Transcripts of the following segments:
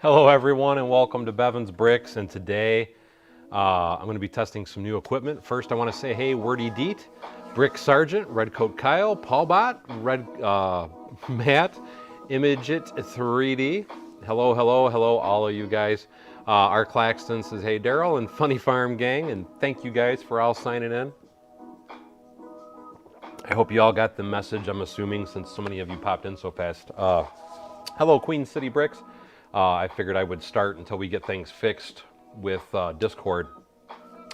Hello everyone and welcome to Bevins Bricks, and today I'm going to be testing some new equipment. First I want to say hey Wordy Deet, Brick Sergeant, Redcoat Kyle, Paul Bot, Red Matt, Image It 3D. Hello all of you guys. Our Claxton says hey Daryl and Funny Farm Gang, and thank you guys for all signing in. I hope you all got the message, I'm assuming, since so many of you popped in so fast. Hello Queen City Bricks. I figured I would start until we get things fixed with Discord.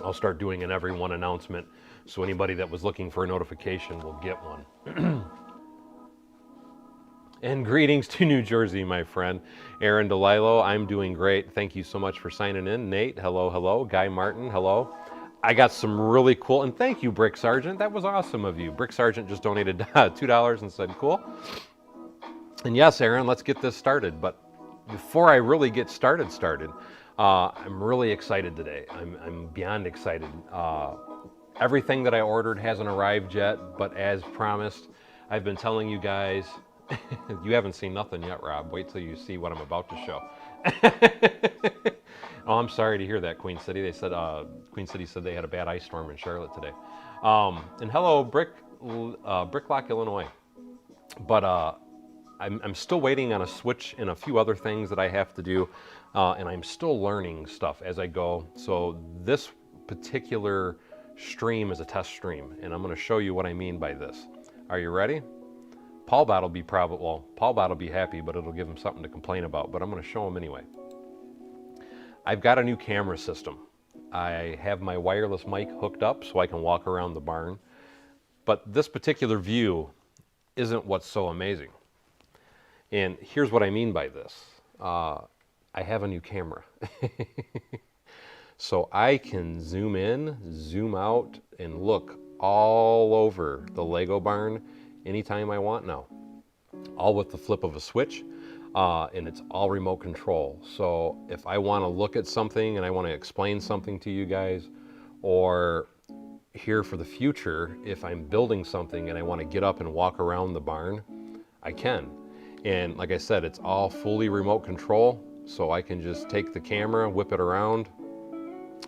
I'll start doing an every one announcement, so anybody that was looking for a notification will get one. And greetings to New Jersey, my friend. Aaron DeLilo, I'm doing great. Thank you so much for signing in. Nate, hello. Guy Martin, hello. I got some really cool, and thank you, Brick Sergeant. That was awesome of you. Brick Sergeant just donated $2 and said, cool. And yes, Aaron, let's get this started. But before I really get started, I'm really excited today. I'm beyond excited. Everything that I ordered hasn't arrived yet, but as promised, I've been telling you guys, you haven't seen nothing yet, Rob. Wait till you see what I'm about to show. Oh, I'm sorry to hear that, Queen City. They said Queen City said they had a bad ice storm in Charlotte today. And hello, Bricklock, Illinois. But I'm still waiting on a switch and a few other things that I have to do, and I'm still learning stuff as I go. So this particular stream is a test stream, and I'm going to show you what I mean by this. Are you ready? Paul Bot will be happy, but it'll give him something to complain about, but I'm going to show him anyway. I've got a new camera system. I have my wireless mic hooked up so I can walk around the barn, but this particular view isn't what's so amazing. And here's what I mean by this. I have a new camera. So I can zoom in, zoom out, and look all over the Lego barn anytime I want now. All with the flip of a switch, and it's all remote control. So if I want to look at something and I want to explain something to you guys, or here for the future, if I'm building something and I want to get up and walk around the barn, I can. And like I said, it's all fully remote control, so I can just take the camera, whip it around,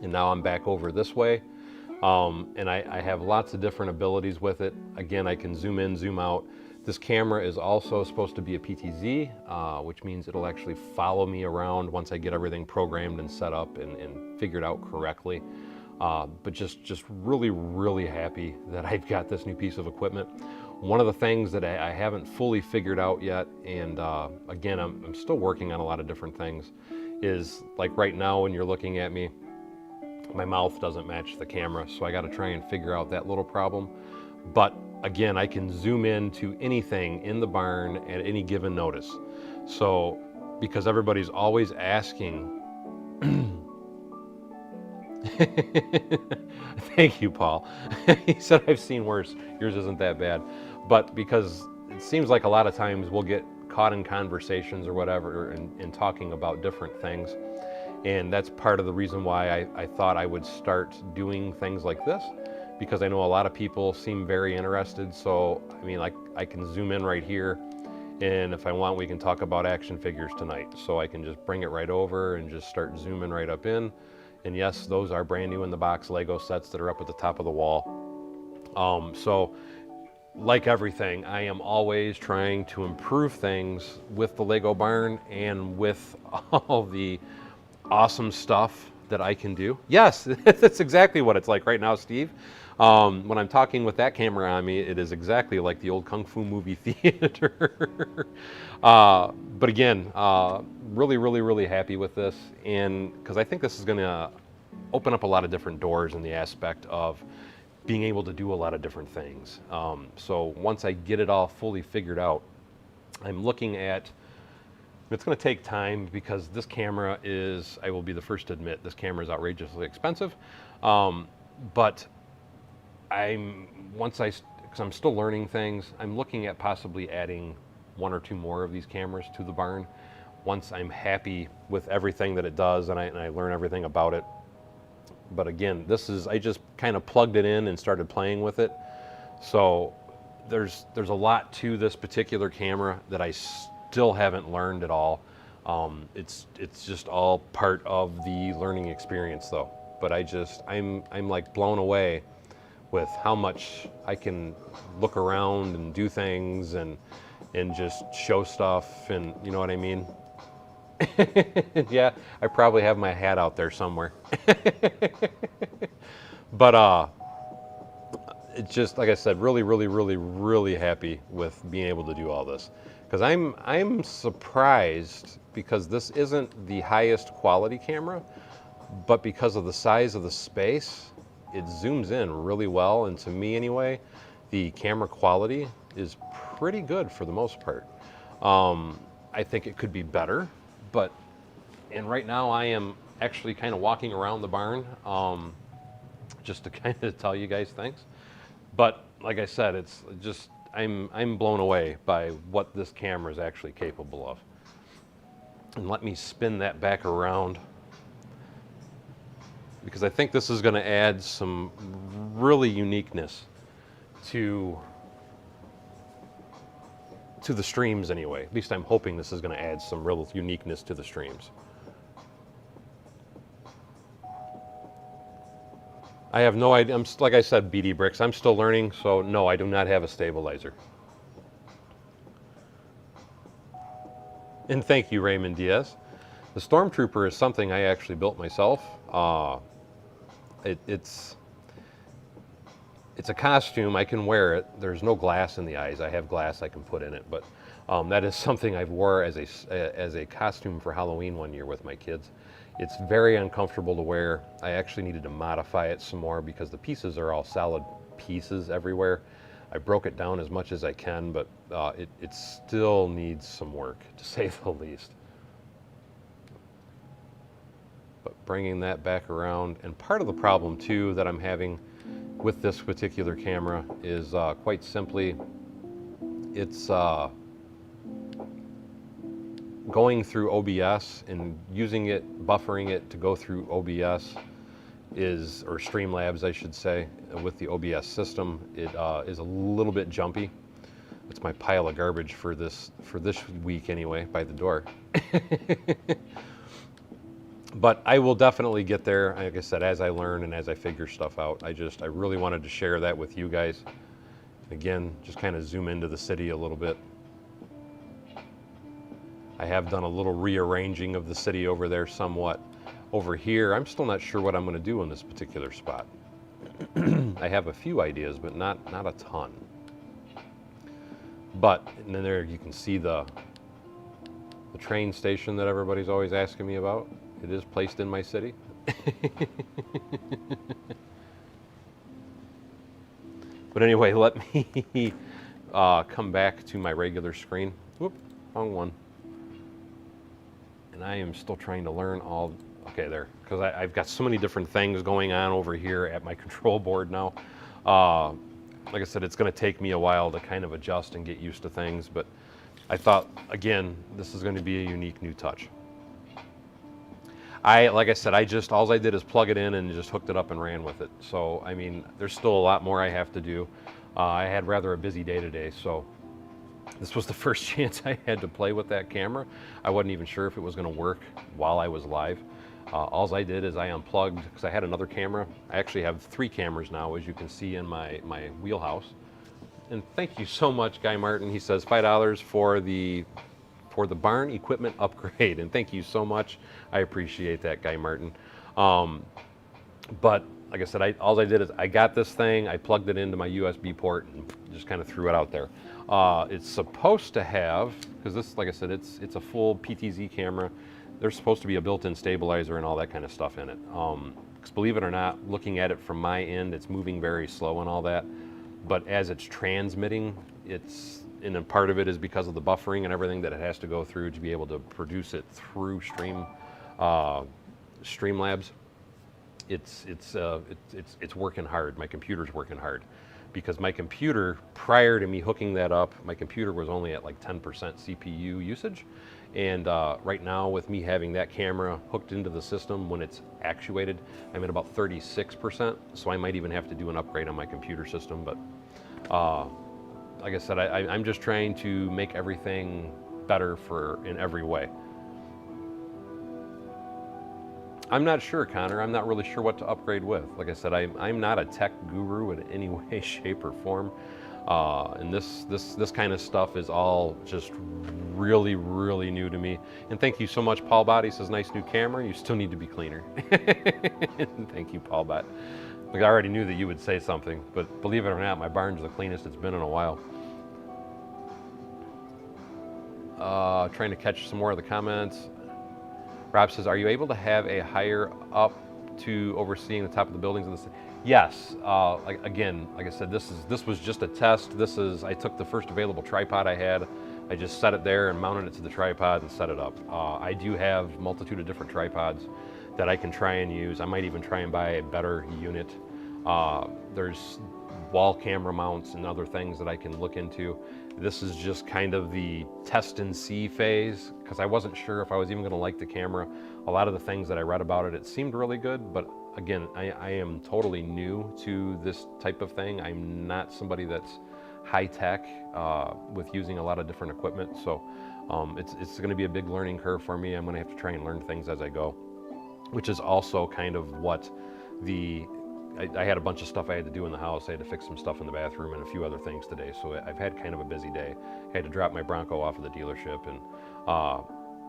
and now I'm back over this way. And I have lots of different abilities with it. Again, I can zoom in, zoom out. This camera is also supposed to be a PTZ, which means it'll actually follow me around once I get everything programmed and set up and figured out correctly. But just really happy that I've got this new piece of equipment. One of the things that I haven't fully figured out yet, and again, I'm still working on a lot of different things, is like right now when you're looking at me, my mouth doesn't match the camera, so I got to try and figure out that little problem. But again, I can zoom in to anything in the barn at any given notice. So because everybody's always asking, thank you, Paul. He said, I've seen worse. Yours isn't that bad. But because it seems like a lot of times we'll get caught in conversations or whatever and talking about different things. And that's part of the reason why I thought I would start doing things like this, because I know a lot of people seem very interested. So, I mean, like I can zoom in right here, and if I want, we can talk about action figures tonight. So I can just bring it right over and just start zooming right up in. And yes, those are brand new in the box Lego sets that are up at the top of the wall. So like everything, I am always trying to improve things with the Lego barn and with all the awesome stuff that I can do. Yes, that's exactly what it's like right now, Steve. When I'm talking with that camera on me, it is exactly like the old Kung Fu movie theater. But again, really happy with this, and because I think this is going to open up a lot of different doors in the aspect of being able to do a lot of different things. So once I get it all fully figured out, I'm looking at, it's going to take time because this camera is, I will be the first to admit, this camera is outrageously expensive. But because I'm still learning things, I'm looking at possibly adding 1 or 2 more of these cameras to the barn once I'm happy with everything that it does and I learn everything about it. But again, I just kind of plugged it in and started playing with it. So there's a lot to this particular camera that I still haven't learned at all. It's just all part of the learning experience, though. But I'm like blown away with how much I can look around and do things and just show stuff, and you know what I mean. Yeah, I probably have my hat out there somewhere. But it's just like I said, really, really, really, really happy with being able to do all this, because I'm surprised, because this isn't the highest quality camera, but because of the size of the space, it zooms in really well, and to me anyway, the camera quality is pretty good for the most part. I think it could be better, but and right now I am actually kind of walking around the barn, just to kind of tell you guys things. But like I said, it's just I'm blown away by what this camera is actually capable of. And let me spin that back around, because I think this is going to add some really uniqueness to the streams anyway. At least I'm hoping this is going to add some real uniqueness to the streams. I have no idea. Like I said, BD Bricks, I'm still learning, so no, I do not have a stabilizer. And thank you, Raymond Diaz. The Stormtrooper is something I actually built myself. It's a costume. I can wear it. There's no glass in the eyes. I have glass I can put in it, but that is something I wore as a costume for Halloween one year with my kids. It's very uncomfortable to wear. I actually needed to modify it some more because the pieces are all solid pieces everywhere. I broke it down as much as I can, but it still needs some work, to say the least. But bringing that back around, and part of the problem too that I'm having with this particular camera is quite simply, it's going through OBS and using it, buffering it to go through OBS or Streamlabs, I should say, with the OBS system. It is a little bit jumpy. It's my pile of garbage for this week anyway, by the door. But I will definitely get there, like I said, as I learn and as I figure stuff out. I really wanted to share that with you guys. Again, just kind of zoom into the city a little bit. I have done a little rearranging of the city over there somewhat. Over here, I'm still not sure what I'm going to do in this particular spot. I have a few ideas, but not a ton. But, and then there you can see the train station that everybody's always asking me about. It is placed in my city. But anyway, let me come back to my regular screen. Whoop, wrong one. And I am still trying to learn all, okay, there, because I've got so many different things going on over here at my control board now. Like I said, it's going to take me a while to kind of adjust and get used to things, but I thought, again, this is going to be a unique new touch. Like I said, all I did is plug it in and just hooked it up and ran with it. So, I mean, there's still a lot more I have to do. I had rather a busy day today, so this was the first chance I had to play with that camera. I wasn't even sure if it was going to work while I was live. All I did is I unplugged, because I had another camera. I actually have 3 cameras now, as you can see in my wheelhouse. And thank you so much, Guy Martin. He says $5 for the barn equipment upgrade, and thank you so much. I appreciate that, Guy Martin. But like I said, all I did is I got this thing, I plugged it into my USB port, and just kind of threw it out there. It's supposed to have, because this, like I said, it's a full PTZ camera. There's supposed to be a built-in stabilizer and all that kind of stuff in it. Because believe it or not, looking at it from my end, it's moving very slow and all that. But as it's transmitting, and then part of it is because of the buffering and everything that it has to go through to be able to produce it through Streamlabs. It's working hard. My computer's working hard, because my computer, prior to me hooking that up, my computer was only at like 10% CPU usage. And right now, with me having that camera hooked into the system when it's actuated, I'm at about 36%. So I might even have to do an upgrade on my computer system. But like I said, I'm just trying to make everything better in every way. I'm not sure, Connor. I'm not really sure what to upgrade with. Like I said, I'm not a tech guru in any way, shape, or form. And this kind of stuff is all just really, really new to me. And thank you so much, Paul Bot. He says, nice new camera. You still need to be cleaner. Thank you, Paul Bot. Like, I already knew that you would say something, but believe it or not, my barn's the cleanest it's been in a while. Trying to catch some more of the comments. Rob says, are you able to have a higher up to overseeing the top of the buildings of the city? Yes. Like I said, this was just a test. I took the first available tripod I had. I just set it there and mounted it to the tripod and set it up. I do have a multitude of different tripods that I can try and use. I might even try and buy a better unit. There's wall camera mounts and other things that I can look into. This is just kind of the test and see phase, because I wasn't sure if I was even going to like the camera. A lot of the things that I read about it, it seemed really good, but again, I am totally new to this type of thing. I'm not somebody that's high tech with using a lot of different equipment, so it's going to be a big learning curve for me. I'm going to have to try and learn things as I go, which is also kind of what I had a bunch of stuff I had to do in the house. I had to fix some stuff in the bathroom and a few other things today. So I've had kind of a busy day. I had to drop my Bronco off at the dealership, and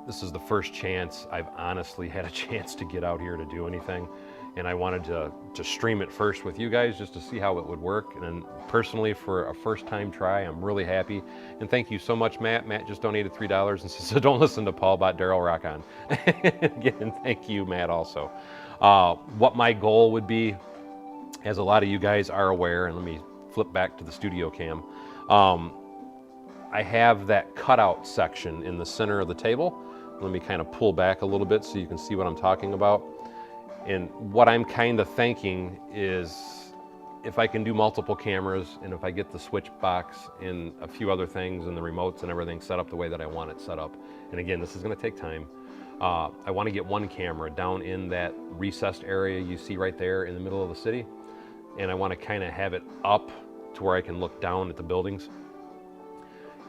this is the first chance I've honestly had a chance to get out here to do anything. And I wanted to stream it first with you guys just to see how it would work. And then personally, for a first time try, I'm really happy. And thank you so much, Matt. Matt just donated $3 and says, so don't listen to Paul Bot, Daryl Rock on. Again, thank you, Matt, also. What my goal would be, as a lot of you guys are aware, and let me flip back to the studio cam, I have that cutout section in the center of the table. Let me kind of pull back a little bit so you can see what I'm talking about. And what I'm kind of thinking is, if I can do multiple cameras, and if I get the switch box and a few other things and the remotes and everything set up the way that I want it set up, and again, this is going to take time, I want to get one camera down in that recessed area you see right there in the middle of the city, and I want to kind of have it up to where I can look down at the buildings.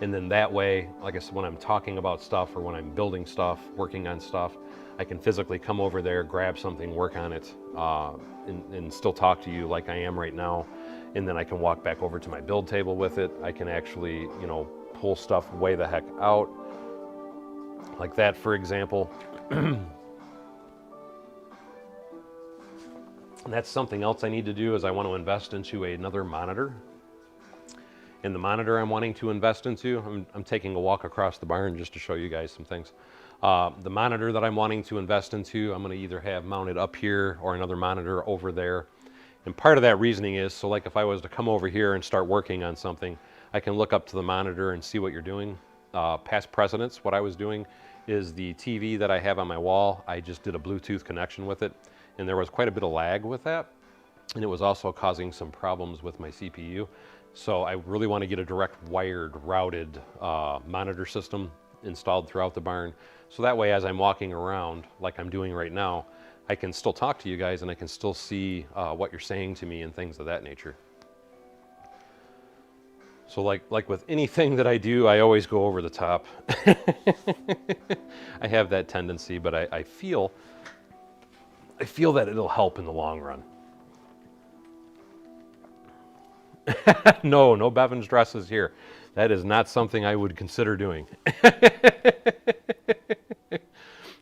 And then that way, like I said, when I'm talking about stuff or when I'm building stuff, working on stuff, I can physically come over there, grab something, work on it, and still talk to you like I am right now. And then I can walk back over to my build table with it. I can actually, pull stuff way the heck out. Like that, for example. And that's something else I need to do, is I want to invest into another monitor. And the monitor I'm wanting to invest into, I'm taking a walk across the barn just to show you guys some things. The monitor that I'm wanting to invest into, I'm going to either have mounted up here or another monitor over there. And part of that reasoning is, so like if I was to come over here and start working on something, I can look up to the monitor and see what you're doing. Past precedents, what I was doing is the TV that I have on my wall, I just did a Bluetooth connection with it, and there was quite a bit of lag with that. And it was also causing some problems with my CPU. So I really want to get a direct wired, routed monitor system installed throughout the barn. So that way, as I'm walking around, like I'm doing right now, I can still talk to you guys and I can still see what you're saying to me and things of that nature. So like with anything that I do, I always go over the top. I have that tendency, but I feel that it'll help in the long run. No Bevins dresses here. That is not something I would consider doing.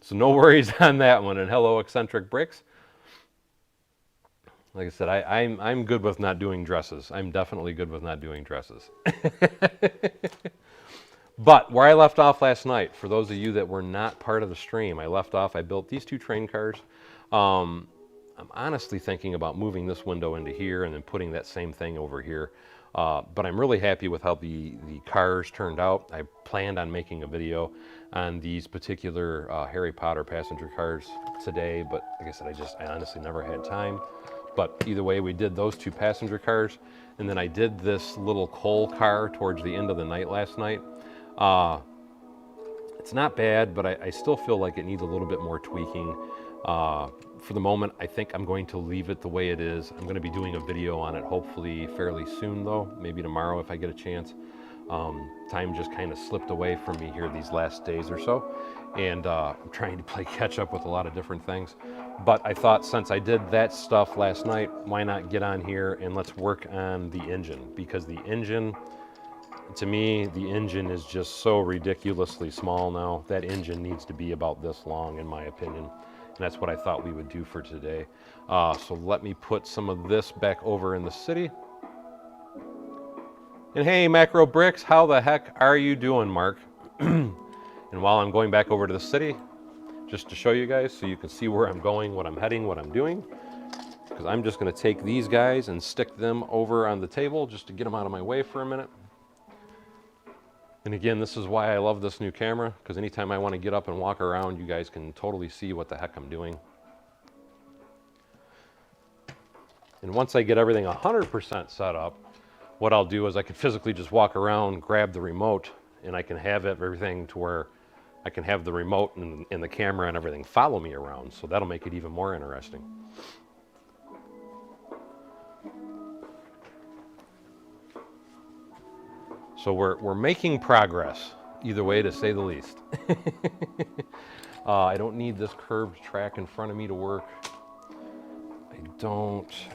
So no worries on that one. And hello, Eccentric Bricks. Like I said, I'm good with not doing dresses. I'm definitely good with not doing dresses. But where I left off last night, for those of you that were not part of the stream, I built these two train cars. I'm honestly thinking about moving this window into here and then putting that same thing over here. But I'm really happy with how the cars turned out. I planned on making a video on these particular Harry Potter passenger cars today, but like I said, I honestly never had time. But either way, we did those two passenger cars, and then I did this little coal car towards the end of the night last night. It's not bad, but I still feel like it needs a little bit more tweaking. For the moment, I think I'm going to leave it the way it is. I'm going to be doing a video on it hopefully fairly soon, though, maybe tomorrow if I get a chance. Time just kind of slipped away from me here these last days or so, and I'm trying to play catch up with a lot of different things. But I thought since I did that stuff last night, why not get on here and let's work on the engine, because the engine, to me, the engine is just so ridiculously small now. That engine needs to be about this long, in my opinion. And that's what I thought we would do for today. So let me put some of this back over in the city. And hey, Macro Bricks, how the heck are you doing, Mark? And while I'm going back over to the city, just to show you guys so you can see where I'm going, what I'm heading, what I'm doing, because I'm just going to take these guys and stick them over on the table just to get them out of my way for a minute. And again, this is why I love this new camera, because anytime I want to get up and walk around, you guys can totally see what the heck I'm doing. And once I get everything 100% set up, what I'll do is I can physically just walk around, grab the remote, and I can have everything to where I can have the remote and the camera and everything follow me around. So that'll make it even more interesting. So we're making progress, either way, to say the least. I don't need this curved track in front of me to work.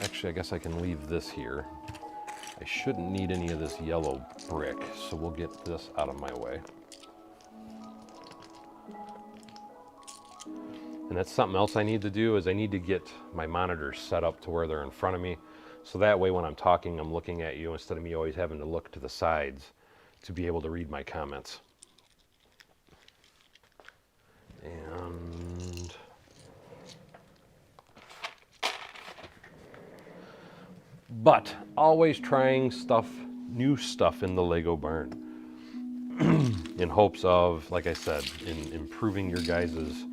Actually, I guess I can leave this here. I shouldn't need any of this yellow brick, so we'll get this out of my way. And that's something else I need to do, is I need to get my monitors set up to where they're in front of me. So that way when I'm talking, I'm looking at you instead of me always having to look to the sides to be able to read my comments. And but always trying new stuff in the Lego barn in hopes of, like I said, in improving your guys's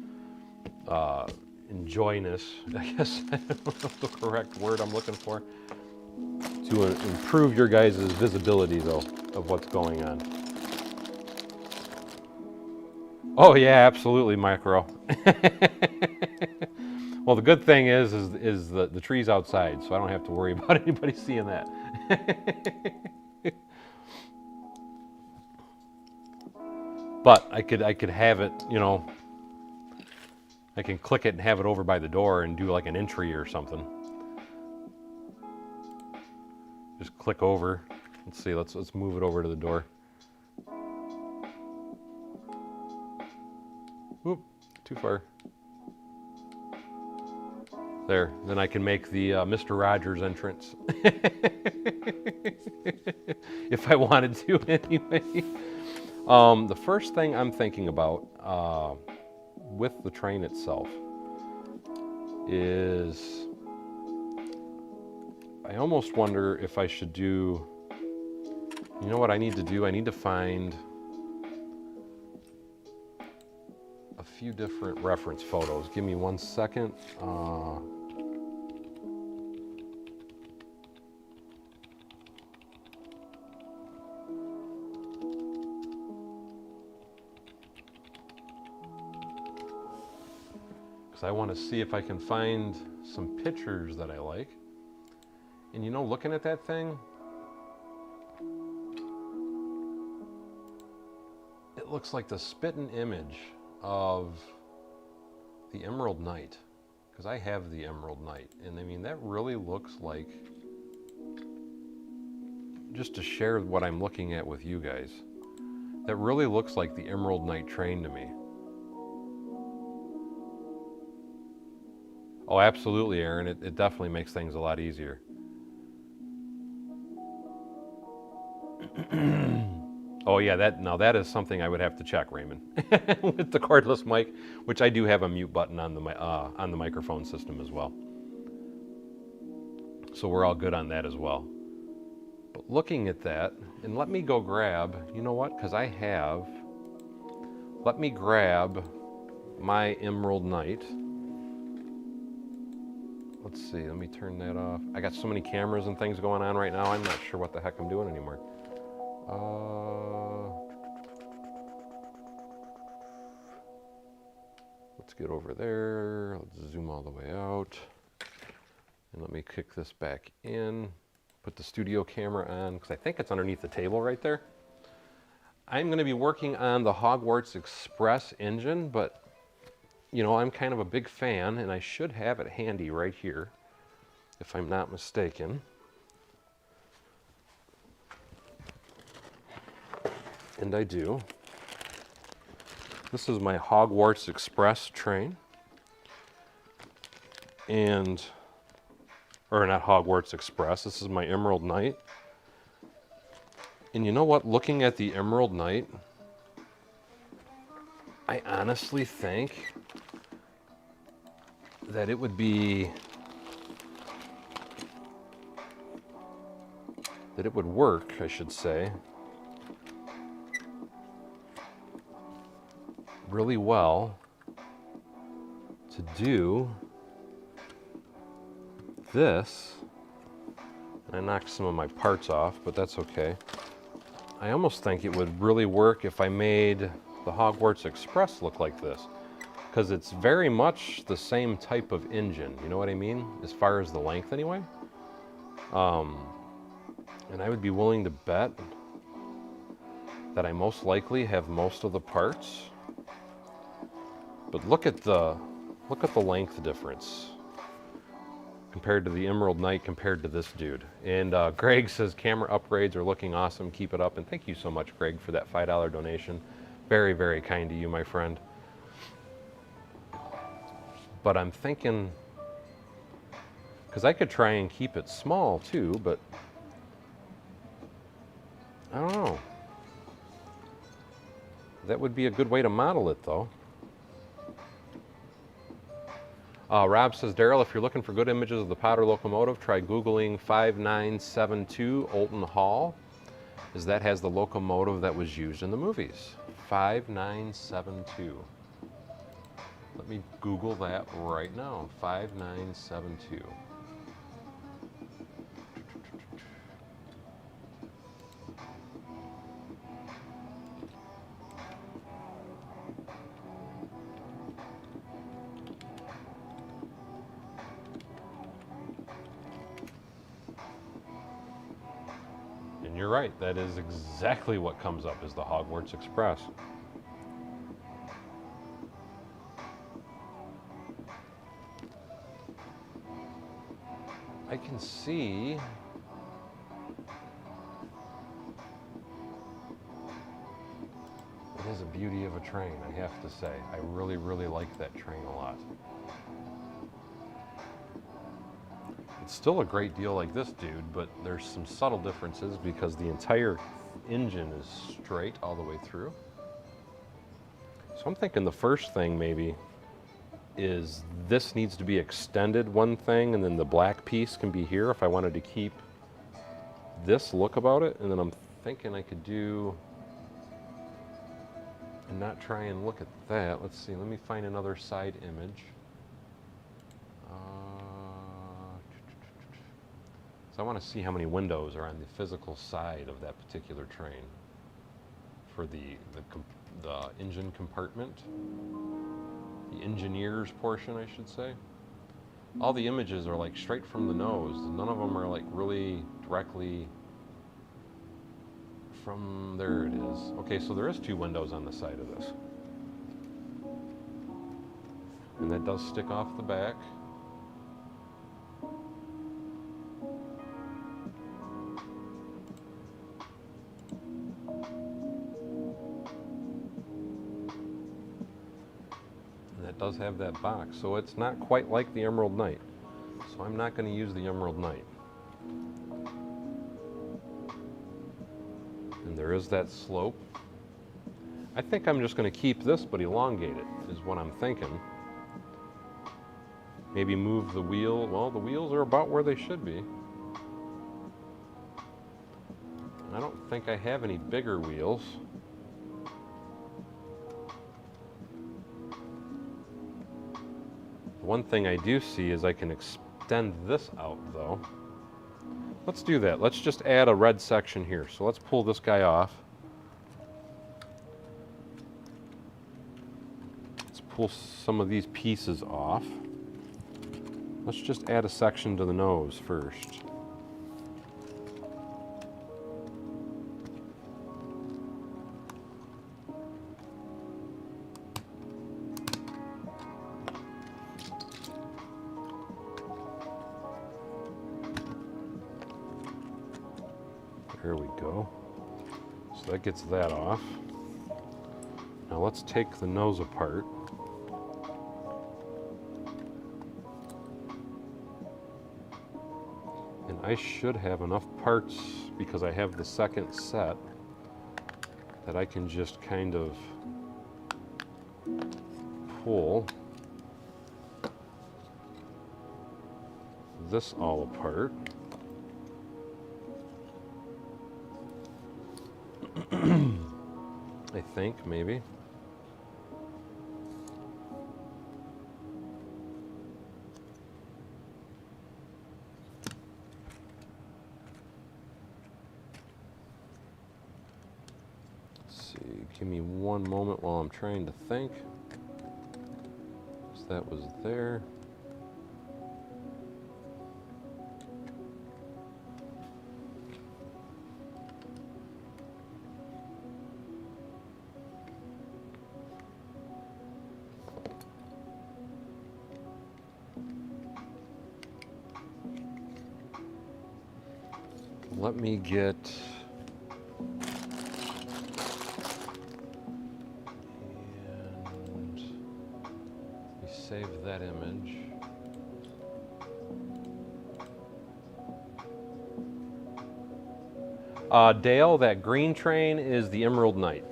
enjoyness, I guess. I don't know the correct word I'm looking for. To improve your guys' visibility, though, of what's going on. Oh yeah, absolutely, Micro. Well, the good thing is the tree's outside, so I don't have to worry about anybody seeing that. But I could have it, you know, I can click it and have it over by the door and do like an entry or something. Just click over. Let's see, let's move it over to the door. Oop, too far. There, then I can make the Mr. Rogers entrance. If I wanted to, anyway. The first thing I'm thinking about with the train itself is I almost wonder if I should do, you know what I need to do? I need to find a few different reference photos. Give me 1 second. I want to see if I can find some pictures that I like. And you know, looking at that thing, it looks like the spitting image of the Emerald Knight, because I have the Emerald Knight, and I mean that really looks like, just to share what I'm looking at with you guys, that really looks like the Emerald Knight train to me. Oh, absolutely, Aaron. It definitely makes things a lot easier. Oh yeah, that is something I would have to check, Raymond, with the cordless mic, which I do have a mute button on the microphone system as well. So we're all good on that as well. But looking at that, and let me go grab, you know what? Because let me grab my Emerald Knight. Let's see, let me turn that off. I got so many cameras and things going on right now, I'm not sure what the heck I'm doing anymore. Let's get over there. Let's zoom all the way out. And let me kick this back in. Put the studio camera on, because I think it's underneath the table right there. I'm going to be working on the Hogwarts Express engine, but you know, I'm kind of a big fan, and I should have it handy right here, if I'm not mistaken. And I do. This is my Hogwarts Express train. Or not Hogwarts Express, this is my Emerald Knight. And you know what, looking at the Emerald Knight, I honestly think that it would be, that it would work, I should say, really well to do this. I knocked some of my parts off, but that's okay. I almost think it would really work if I made the Hogwarts Express look like this, because it's very much the same type of engine, you know what I mean? As far as the length anyway. And I would be willing to bet that I most likely have most of the parts. But look at the length difference compared to the Emerald Knight compared to this dude. And Greg says camera upgrades are looking awesome. Keep it up. And thank you so much, Greg, for that $5 donation. Very, very kind to you, my friend. But I'm thinking, because I could try and keep it small too, but I don't know. That would be a good way to model it, though. Rob says, Daryl, if you're looking for good images of the Potter locomotive, try Googling 5972 Olton Hall, as that has the locomotive that was used in the movies. 5972. Let me Google that right now. 5972. And you're right, that is exactly what comes up as the Hogwarts Express. I can see it is a beauty of a train, I have to say. I really, really like that train a lot. It's still a great deal like this dude, but there's some subtle differences because the entire engine is straight all the way through. So I'm thinking the first thing maybe is this needs to be extended one thing, and then the black piece can be here if I wanted to keep this look about it. And then I'm thinking I could do, and not try and look at that. Let's see, let me find another side image. So I want to see how many windows are on the physical side of that particular train for the engine compartment. The engineer's portion, I should say. All the images are like straight from the nose. None of them are like really directly from, there it is. Okay, so there is 2 windows on the side of this. And that does stick off the back. Does have that box, so it's not quite like the Emerald Knight. So I'm not going to use the Emerald Knight. And there is that slope. I think I'm just going to keep this but elongate it, is what I'm thinking. Maybe move the wheel. Well, the wheels are about where they should be. I don't think I have any bigger wheels. One thing I do see is I can extend this out, though. Let's do that. Let's just add a red section here. So let's pull this guy off. Let's pull some of these pieces off. Let's just add a section to the nose first. There we go. So that gets that off. Now let's take the nose apart. And I should have enough parts, because I have the second set, that I can just kind of pull this all apart. I think, maybe. Let's see, give me one moment while I'm trying to think. So that was there. Let me get, and we save that image. Dale, that green train is the Emerald Knight.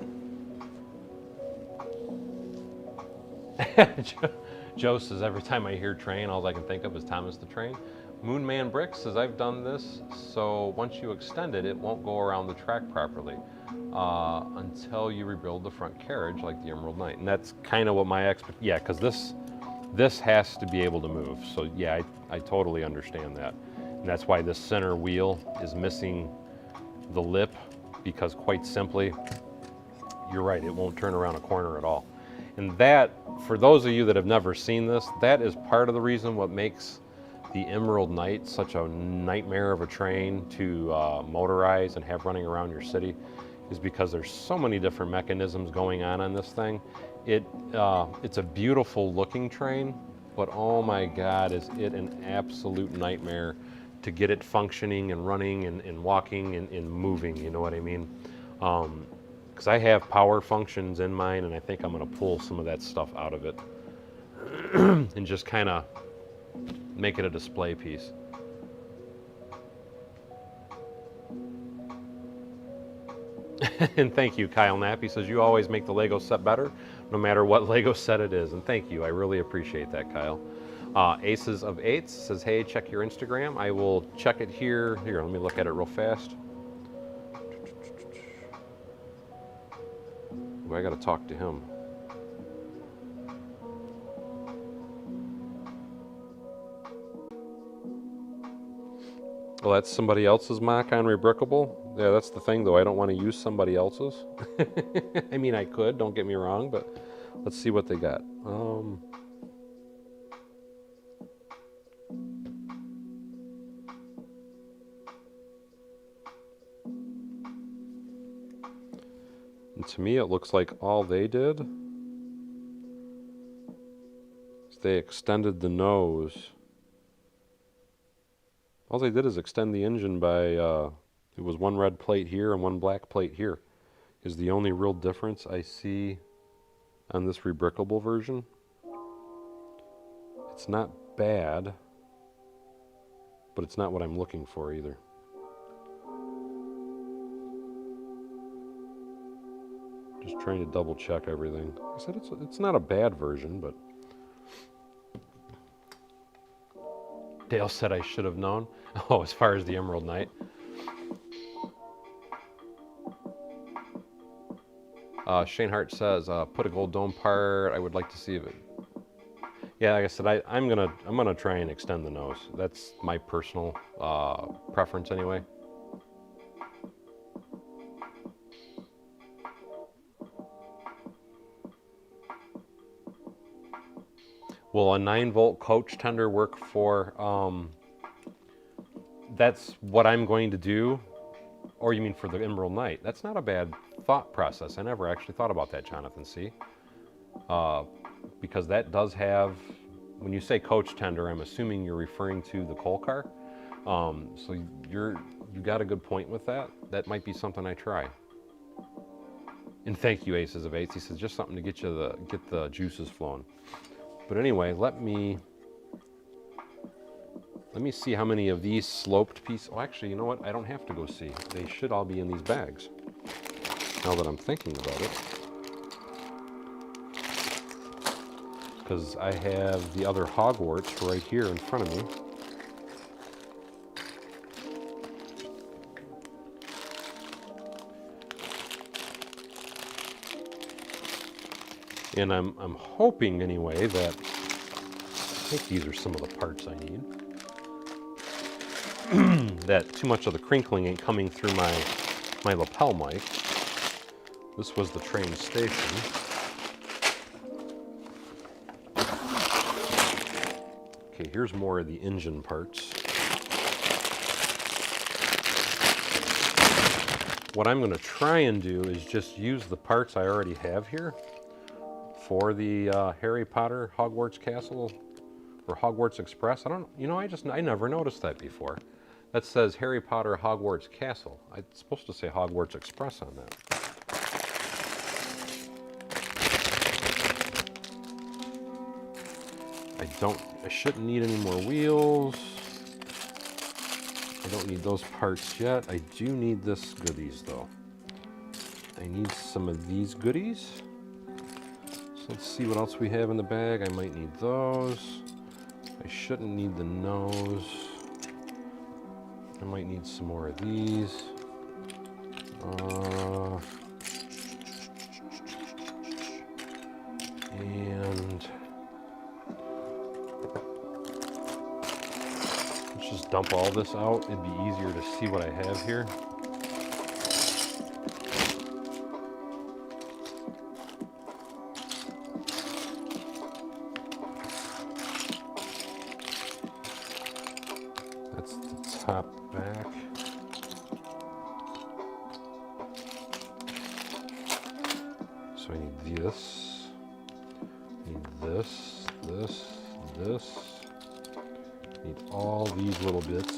Joe says, every time I hear train, all I can think of is Thomas the Train. Moonman Brick says, I've done this, so once you extend it, it won't go around the track properly until you rebuild the front carriage like the Emerald Knight. And that's kind of what my yeah, because this has to be able to move. So yeah, I totally understand that. And that's why this center wheel is missing the lip, because quite simply, you're right, it won't turn around a corner at all. And that, for those of you that have never seen this, that is part of the reason what makes the Emerald Knight such a nightmare of a train to motorize and have running around your city, is because there's so many different mechanisms going on this thing. It's a beautiful looking train, but oh my God, is it an absolute nightmare to get it functioning and running and walking and moving, you know what I mean? Because I have power functions in mine, and I think I'm going to pull some of that stuff out of it and just kind of make it a display piece. And thank you, Kyle Knapp. He says, you always make the Lego set better, no matter what Lego set it is. And thank you, I really appreciate that, Kyle. Aces of Eights says, hey, check your Instagram. I will check it here. Here, let me look at it real fast. Ooh, I gotta talk to him. Well, that's somebody else's mock on Rebrickable. Yeah, that's the thing, though. I don't want to use somebody else's. I mean, I could, don't get me wrong, but let's see what they got. And to me, it looks like all they did is they extended the nose. All they did is extend the engine by, it was one red plate here and one black plate here, is the only real difference I see on this Rebrickable version. It's not bad, but it's not what I'm looking for either. Just trying to double check everything. I said it's not a bad version, but Dale said I should have known. Oh, as far as the Emerald Knight. Shane Hart says, put a gold dome part. I would like to see if it. Yeah, like I said, I'm gonna try and extend the nose. That's my personal preference anyway. Will a 9-volt coach tender work for, that's what I'm going to do, or you mean for the Emerald Knight? That's not a bad thought process. I never actually thought about that, Jonathan C. Because that does have, when you say coach tender, I'm assuming you're referring to the coal car. So you got a good point with that. That might be something I try. And thank you, Aces of Eights. He says just something to get the juices flowing. But anyway, let me see how many of these sloped pieces. Oh, actually, you know what? I don't have to go see. They should all be in these bags. Now that I'm thinking about it. Because I have the other Hogwarts right here in front of me. And I'm hoping anyway that, I think these are some of the parts I need, that too much of the crinkling ain't coming through my lapel mic. This was the train station. Okay, here's more of the engine parts. What I'm going to try and do is just use the parts I already have here for the Harry Potter Hogwarts Castle or Hogwarts Express. I don't, you know, I never noticed that before. That says Harry Potter Hogwarts Castle. It's supposed to say Hogwarts Express on that. I shouldn't need any more wheels. I don't need those parts yet. I do need this goodies though. I need some of these goodies. So let's see what else we have in the bag. I might need those. I shouldn't need the nose. I might need some more of these. And let's just dump all this out. It'd be easier to see what I have here. That's the top back. So I need this. I need this, this. I need all these little bits.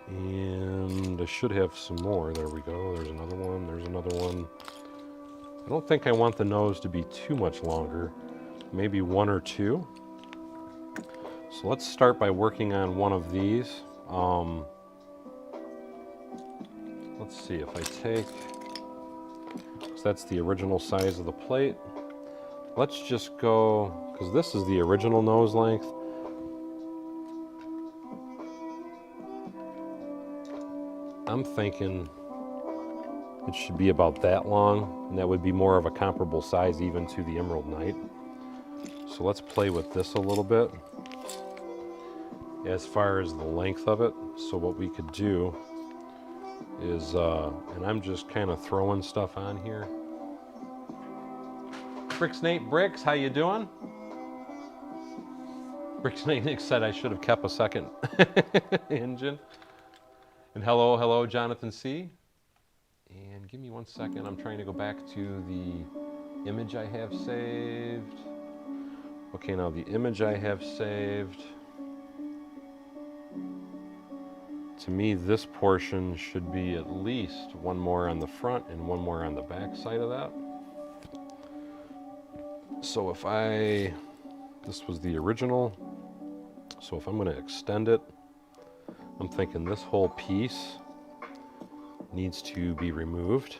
And I should have some more. There we go. There's another one. There's another one. I don't think I want the nose to be too much longer. Maybe one or two. So let's start by working on one of these. Let's see if I take, so that's the original size of the plate. Let's just go, because this is the original nose length. I'm thinking it should be about that long, and that would be more of a comparable size even to the Emerald Knight. So let's play with this a little bit as far as the length of it. So what we could do is, and I'm just kind of throwing stuff on here. Brixnate Bricks, how you doing? Brixnate Nick said I should have kept a second engine. And hello, Jonathan C. And give me 1 second. I'm trying to go back to the image I have saved. Okay, now the image I have saved. To me, this portion should be at least one more on the front and one more on the back side of that. So if this was the original, so if I'm going to extend it, I'm thinking this whole piece needs to be removed.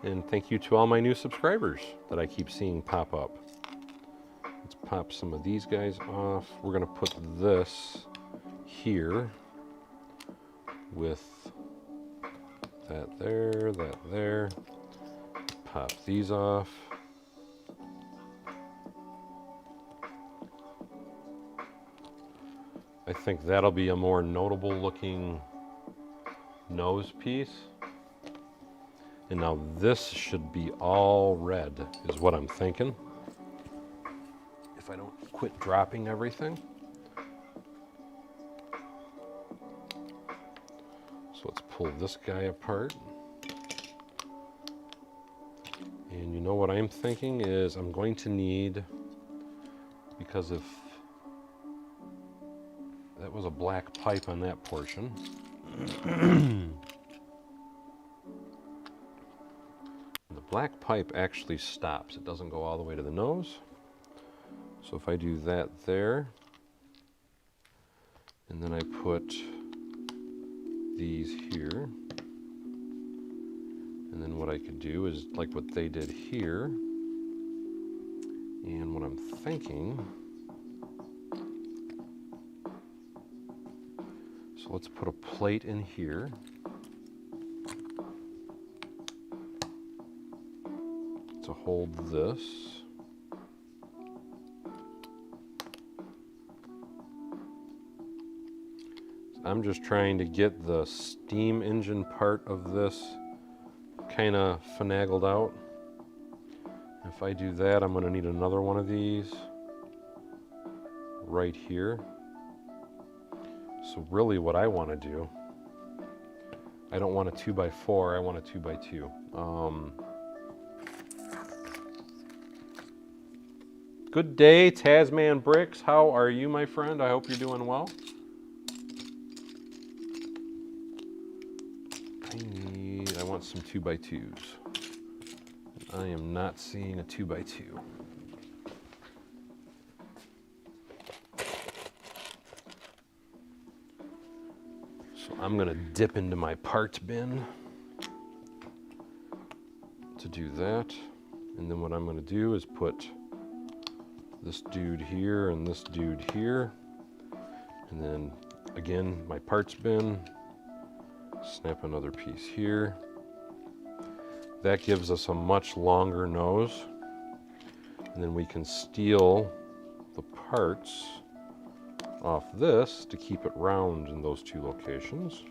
And thank you to all my new subscribers that I keep seeing pop up. Let's pop some of these guys off. We're going to put this here with that there. Pop these off. I think that'll be a more notable looking nose piece. And now this should be all red, is what I'm thinking. If I don't quit dropping everything. So let's pull this guy apart. And you know what I'm thinking is I'm going to need, because if that was a black pipe on that portion, the black pipe actually stops. It doesn't go all the way to the nose. So if I do that there, and then I put these here, and then what I could do is like what they did here, and what I'm thinking, so let's put a plate in here. To hold this. I'm just trying to get the steam engine part of this kind of finagled out. If I do that, I'm going to need another one of these right here. So really what I want to do, I don't want a 2x4, I want a 2x2. Good day, Tasman Bricks. How are you, my friend? I hope you're doing well. I want some 2x2s. I am not seeing a 2x2. So I'm gonna dip into my parts bin to do that. And then what I'm gonna do is put this dude here and this dude here. And then again, my parts bin, snap another piece here. That gives us a much longer nose. And then we can steal the parts off this to keep it round in those two locations.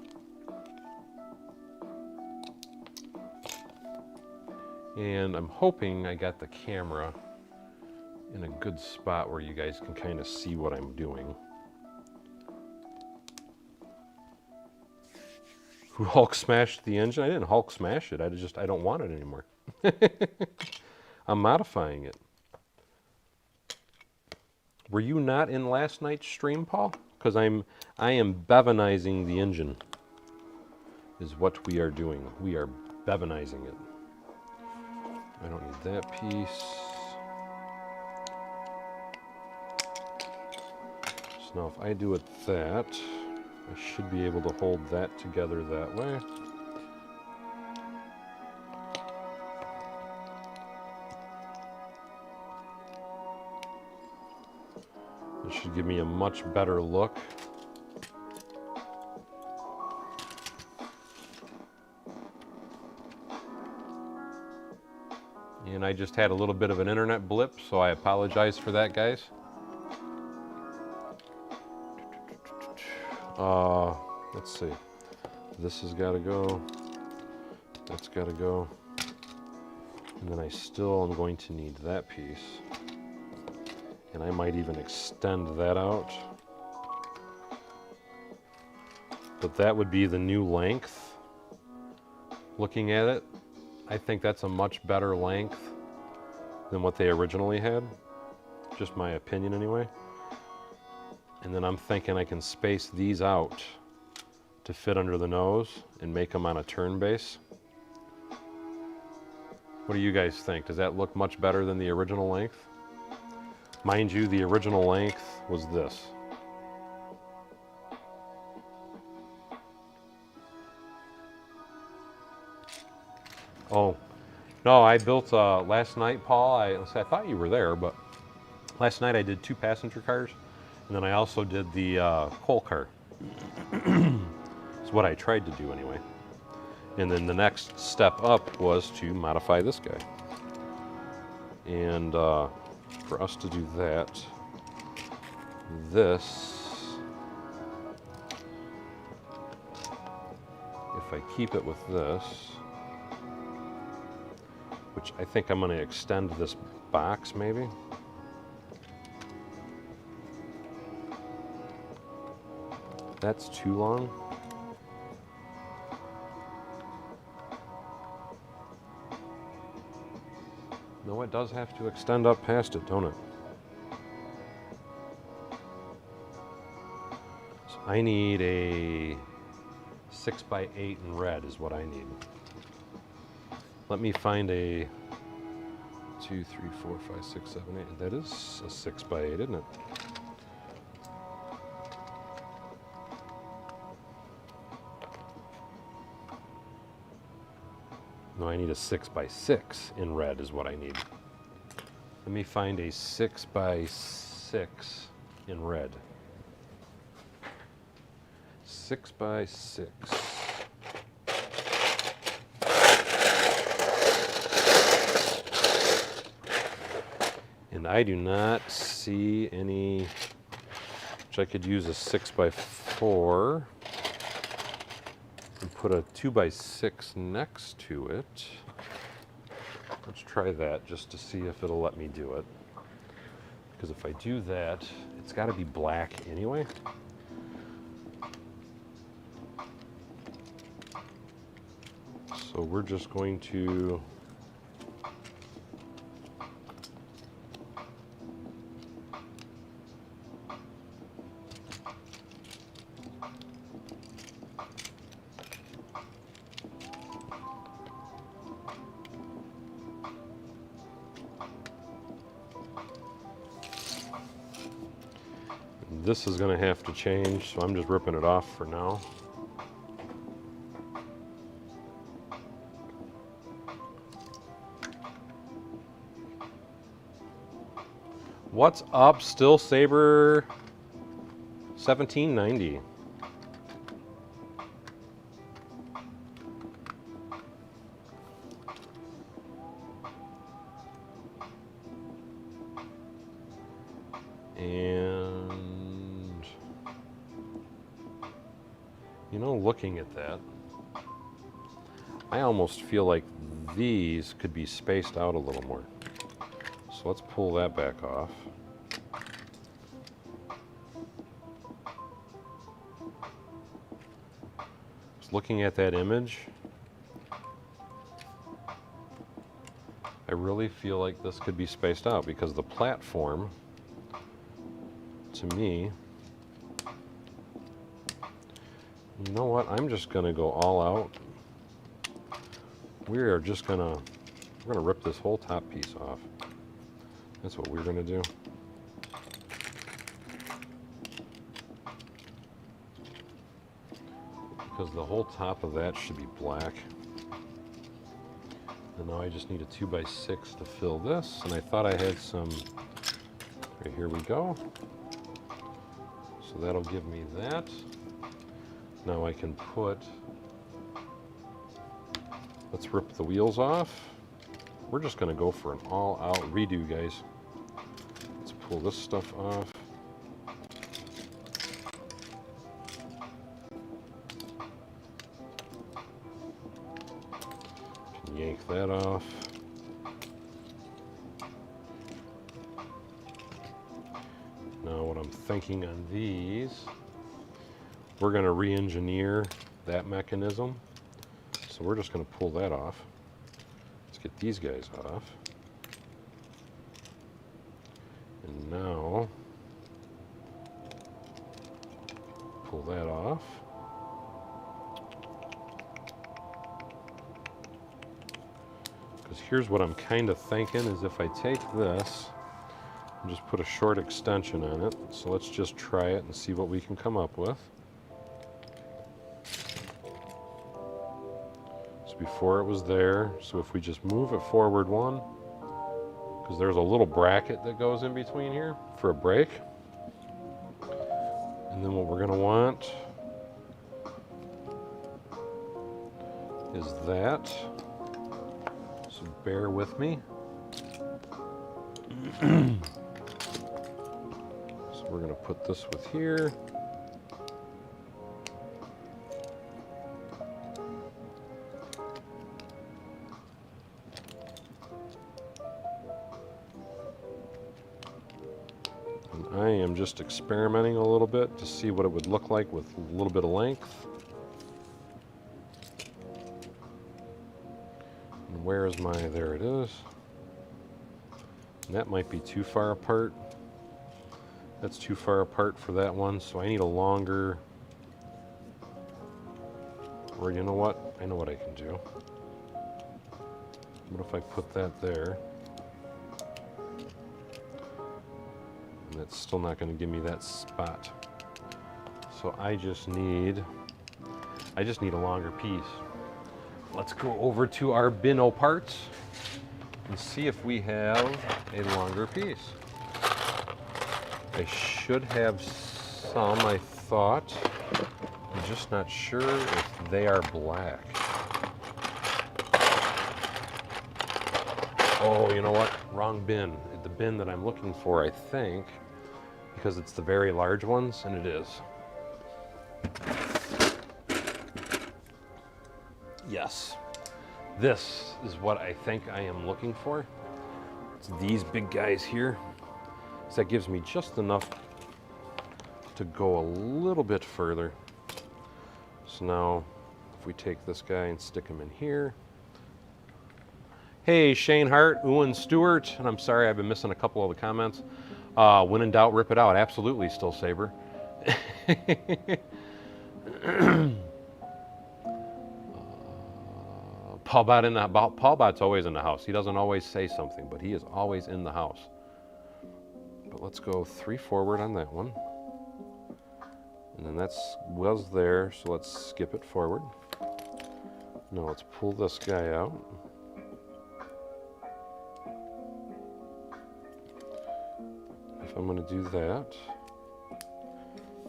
And I'm hoping I got the camera in a good spot where you guys can kind of see what I'm doing. Who Hulk smashed the engine? I didn't Hulk smash it. I don't want it anymore. I'm modifying it. Were you not in last night's stream, Paul? Because I am Bevinizing the engine. Is what we are doing. We are Bevinizing it. I don't need that piece. So now if I do it that, I should be able to hold that together that way. It should give me a much better look. And I just had a little bit of an internet blip, so I apologize for that, guys. Let's see. This has got to go. That's got to go. And then I still am going to need that piece. And I might even extend that out. But that would be the new length. Looking at it, I think that's a much better length than what they originally had. Just my opinion anyway. And then I'm thinking I can space these out to fit under the nose and make them on a turn base. What do you guys think? Does that look much better than the original length? Mind you, the original length was this. Oh, no, I built last night, Paul. I thought you were there, but last night I did 2 passenger cars, and then I also did the coal car. It's what I tried to do anyway. And then the next step up was to modify this guy. And for us to do that, this, if I keep it with this, which I think I'm going to extend this box maybe. That's too long. No, it does have to extend up past it, don't it? So I need a 6x8 in red is what I need. Let me find a 2, 3, 4, 5, 6, 7, 8. That is a 6x8, isn't it? No, I need a 6x6 in red is what I need. Let me find a 6x6 in red. 6x6. And I do not see any, which I could use a 6x4 and put a 2x6 next to it. Let's try that just to see if it'll let me do it. Because if I do that, it's got to be black anyway. So we're just going to this is going to have to change, so I'm just ripping it off for now. What's up, Still Saber 1790? And you know, looking at that, I almost feel like these could be spaced out a little more. So let's pull that back off. Just looking at that image, I really feel like this could be spaced out because the platform, to me, you know what, I'm just gonna go all out. We're gonna rip this whole top piece off. That's what we're gonna do. Because the whole top of that should be black. And now I just need a 2x6 to fill this, and I thought I had some, right here we go. So that'll give me that. Now I can put, let's rip the wheels off. We're just gonna go for an all-out redo, guys. Let's pull this stuff off. Can yank that off. Now what I'm thinking on these, we're gonna re-engineer that mechanism. So we're just gonna pull that off. Let's get these guys off. And now, pull that off. Because here's what I'm kind of thinking is if I take this and just put a short extension on it. So let's just try it and see what we can come up with. So before it was there, so if we just move it forward one, because there's a little bracket that goes in between here for a brake. And then what we're going to want is that. So bear with me. So we're going to put this with here. I am just experimenting a little bit to see what it would look like with a little bit of length. And where is my, there it is. And that might be too far apart. That's too far apart for that one, so I need a longer, or you know what? I know what I can do. What if I put that there? And that's still not going to give me that spot. So I just need a longer piece. Let's go over to our Bino parts and see if we have a longer piece. I should have some, I thought. I'm just not sure if they are black. Oh, you know what? Wrong bin. The bin that I'm looking for, I think, because it's the very large ones, and it is. Yes. This is what I think I am looking for. It's these big guys here. So that gives me just enough to go a little bit further. So now, if we take this guy and stick him in here. Hey, Shane Hart, Ewan Stewart, and I'm sorry I've been missing a couple of the comments. When in doubt, rip it out. Absolutely, Still Saber. Paulbot's always in the house. He doesn't always say something, but he is always in the house. But let's go 3 forward on that one. And then was there, so let's skip it forward. Now let's pull this guy out. If I'm going to do that,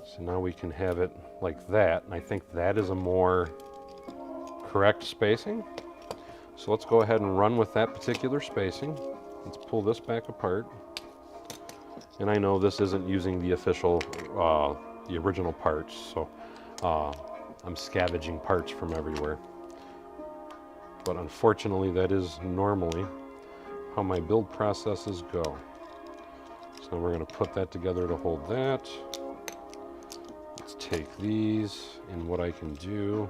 so now we can have it like that, and I think that is a more correct spacing. So let's go ahead and run with that particular spacing. Let's pull this back apart. And I know this isn't using the official, the original parts, so I'm scavenging parts from everywhere. But unfortunately, that is normally how my build processes go. So we're going to put that together to hold that. Let's take these, and what I can do,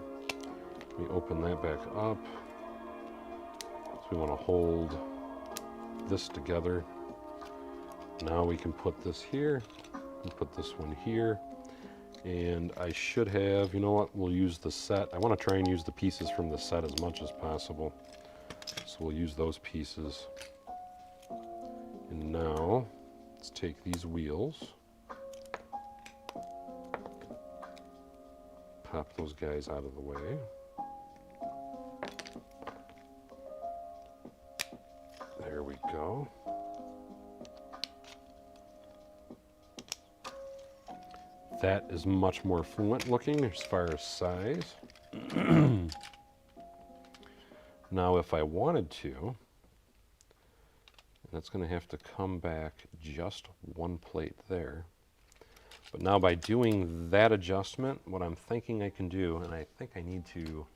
let me open that back up. So we want to hold this together. Now we can put this here, and put this one here. And I should have, you know what, we'll use the set. I want to try and use the pieces from the set as much as possible. So we'll use those pieces. And now, let's take these wheels. Pop those guys out of the way. There we go. That is much more fluent looking as far as size. Now if I wanted to, that's going to have to come back just one plate there. But now by doing that adjustment, what I'm thinking I can do, and I think I need to,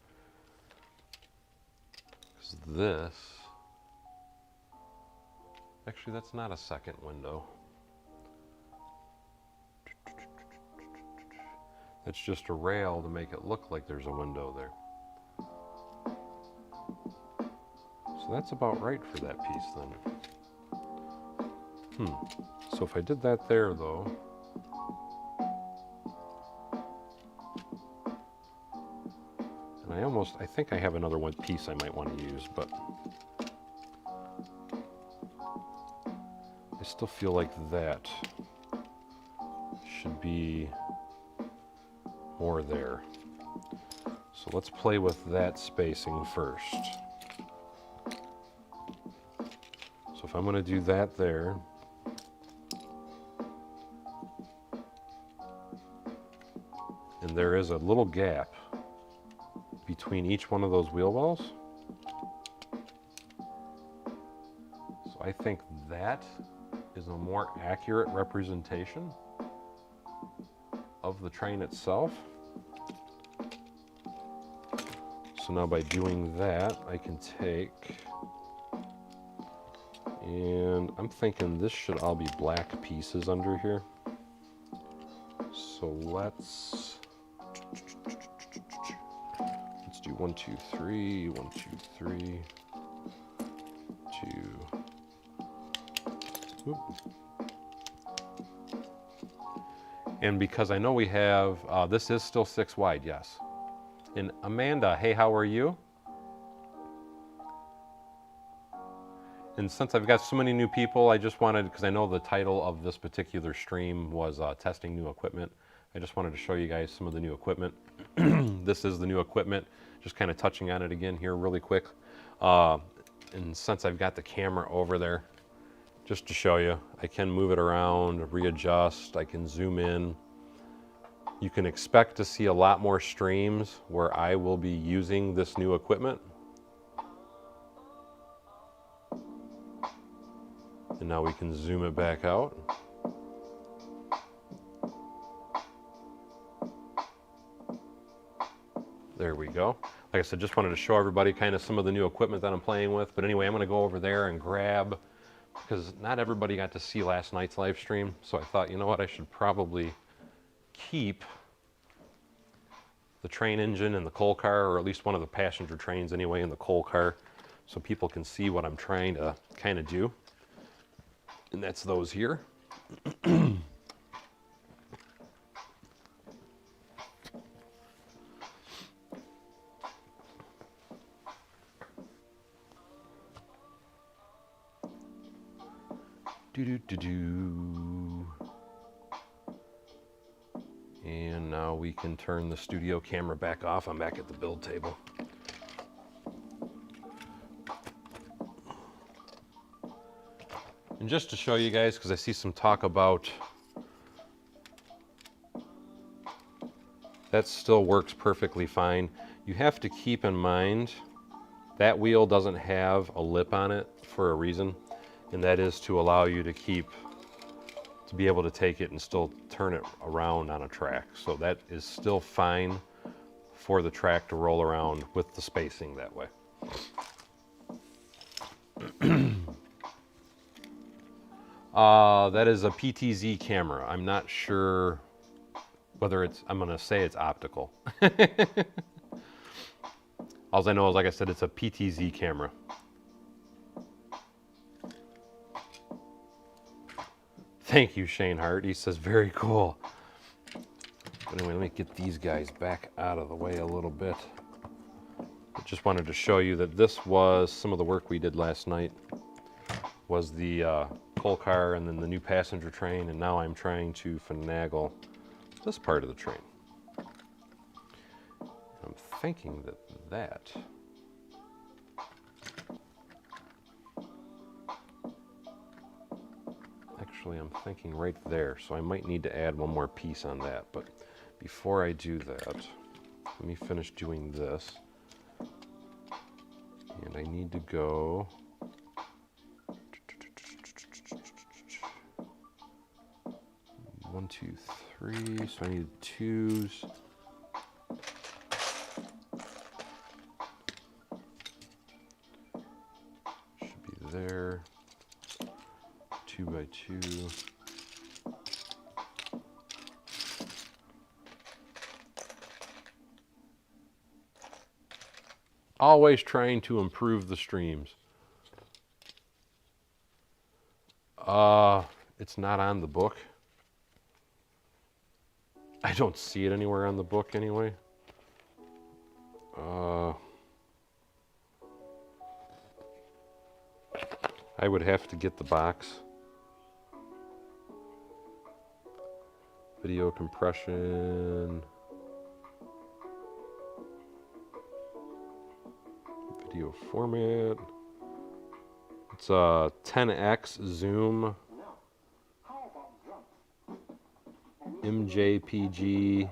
is this. Actually, that's not a second window. It's just a rail to make it look like there's a window there. So that's about right for that piece then. So if I did that there though, and I think I have another one piece I might want to use, but I still feel like that should be more there. So let's play with that spacing first. So if I'm going to do that there, and there is a little gap between each one of those wheel wells, so I think that is a more accurate representation of the train itself. So now by doing that, I can take, and I'm thinking this should all be black pieces under here. So let's do 1, 2, 3, 1, 2, 3, 2, And because I know we have, this is still 6 wide, yes. And Amanda, hey, how are you? And since I've got so many new people, I just wanted, because I know the title of this particular stream was testing new equipment, I just wanted to show you guys some of the new equipment. This is the new equipment, just kind of touching on it again here really quick. And since I've got the camera over there, just to show you, I can move it around, readjust, I can zoom in. You can expect to see a lot more streams where I will be using this new equipment. And now we can zoom it back out. There we go. Like I said, just wanted to show everybody kind of some of the new equipment that I'm playing with. But anyway, I'm going to go over there and grab, because not everybody got to see last night's live stream. So I thought, you know what, I should probably keep the train engine in the coal car, or at least one of the passenger trains anyway in the coal car, so people can see what I'm trying to kind of do. And that's those here. And now we can turn the studio camera back off. I'm back at the build table. And just to show you guys, because I see some talk about, that still works perfectly fine. You have to keep in mind that wheel doesn't have a lip on it for a reason, and that is to allow you to be able to take it and still turn it around on a track. So that is still fine for the track to roll around with the spacing that way. That is a PTZ camera. I'm not sure whether it's, I'm gonna say it's optical. All I know is, like I said, it's a PTZ camera. Thank you, Shane Hart. He says, very cool. But anyway, let me get these guys back out of the way a little bit. I just wanted to show you that this was some of the work we did last night. Was the coal car and then the new passenger train, and now I'm trying to finagle this part of the train. I'm thinking that actually, I'm thinking right there, so I might need to add one more piece on that. But before I do that, let me finish doing this. And I need to go 1, 2, 3, so I need 2s. Should be there. 2 by 2. Always trying to improve the streams. It's not on the book. I don't see it anywhere on the book anyway. I would have to get the box. Video compression. Video format. It's a 10x zoom. MJPG.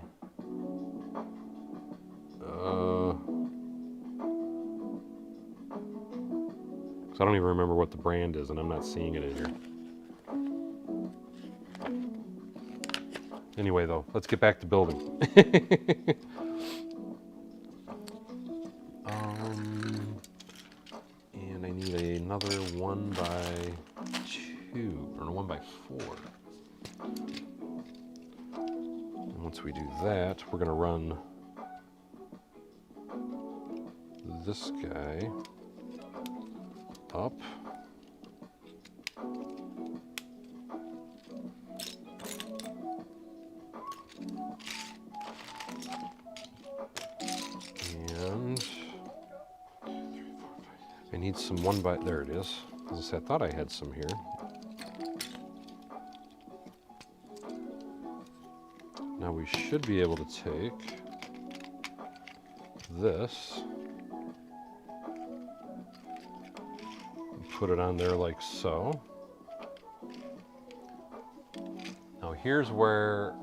I don't even remember what the brand is, and I'm not seeing it in here. Anyway, though, let's get back to building. And I need another 1 by 2, or 1 by 4. And once we do that, we're going to run this guy up. need some there it is. As I thought I had some here. Now we should be able to take this and put it on there like so. Now here's where,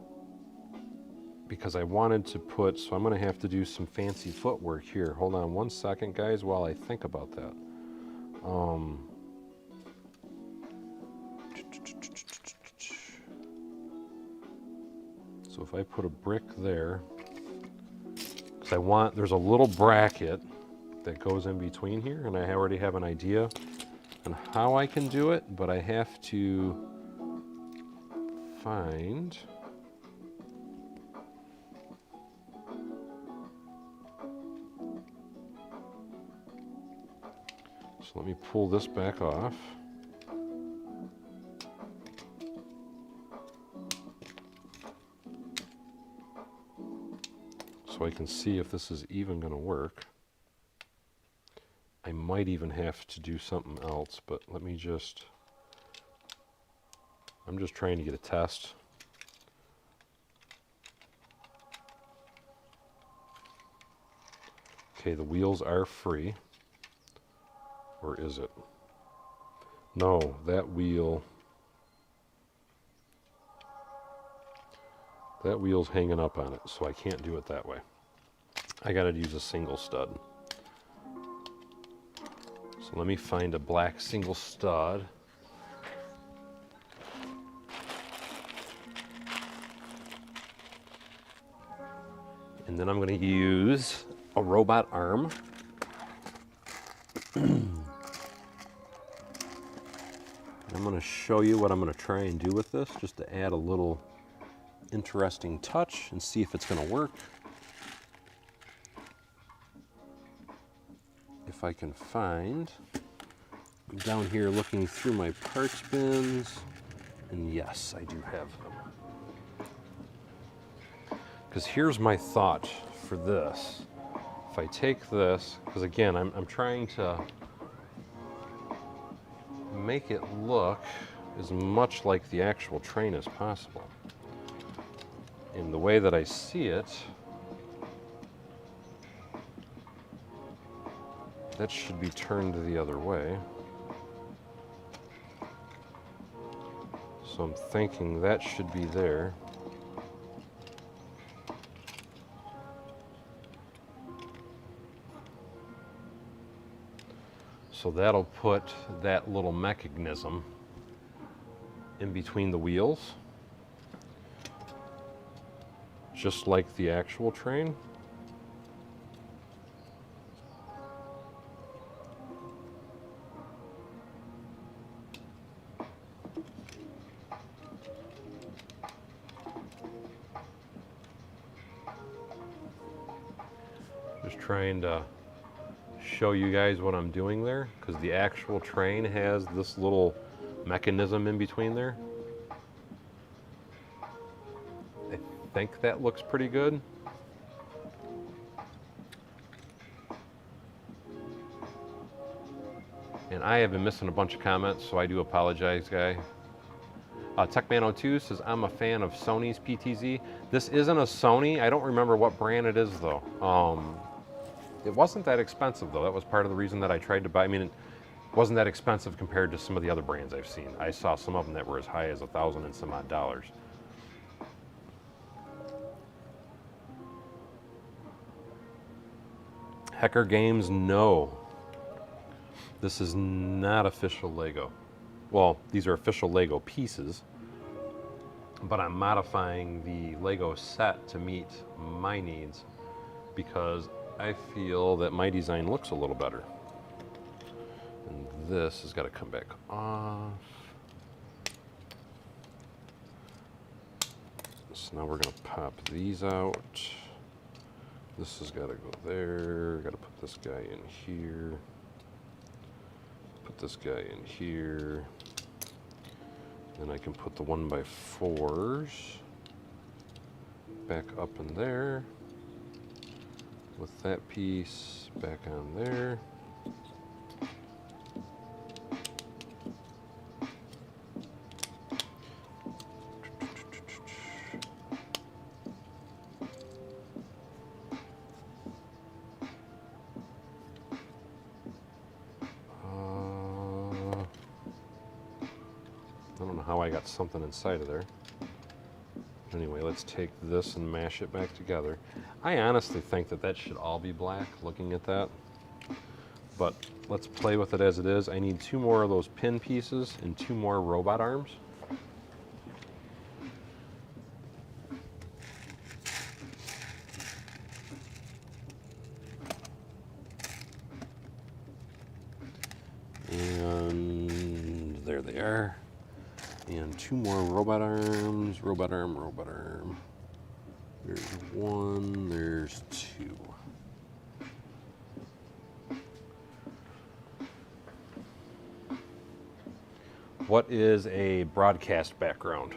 because I wanted to put, so I'm going to have to do some fancy footwork here. Hold on one second, guys, while I think about that. So if I put a brick there, because there's a little bracket that goes in between here, and I already have an idea on how I can do it, but I have to find so let me pull this back off. So I can see if this is even going to work. I might even have to do something else, but I'm just trying to get a test. Okay, the wheels are free. Or is it? No, that wheel's hanging up on it, so I can't do it that way. I gotta use a single stud. So let me find a black single stud. And then I'm gonna use a robot arm. I'm going to show you what I'm going to try and do with this, just to add a little interesting touch and see if it's going to work. If I can find, I'm down here looking through my parts bins, and yes, I do have them. Because here's my thought for this. If I take this, because again, I'm trying to make it look as much like the actual train as possible. In the way that I see it, that should be turned the other way. So I'm thinking that should be there. So that'll put that little mechanism in between the wheels, just like the actual train. Just trying to show you guys what I'm doing there, because the actual train has this little mechanism in between there. I think that looks pretty good. And I have been missing a bunch of comments, so I do apologize, guy. Techman02 says, I'm a fan of Sony's PTZ. This isn't a Sony. I don't remember what brand it is, though. It wasn't that expensive, though. That was part of the reason that I tried to buy. I mean, it wasn't that expensive compared to some of the other brands I've seen. I saw some of them that were as high as $1,000 and some odd dollars. Hecker Games, no. This is not official Lego. Well, these are official Lego pieces, but I'm modifying the Lego set to meet my needs because I feel that my design looks a little better. And this has got to come back off. So now we're going to pop these out. This has got to go there. Got to put this guy in here. Put this guy in here. Then I can put the 1x4s back up in there. With that piece back on there. know how I got something inside of there. Anyway, let's take this and mash it back together. I honestly think that that should all be black, looking at that. But let's play with it as it is. I need 2 more of those pin pieces and 2 more robot arms. And there they are. And 2 more robot arms. Robot arm, robot arm. There's 1, there's 2. What is a broadcast background?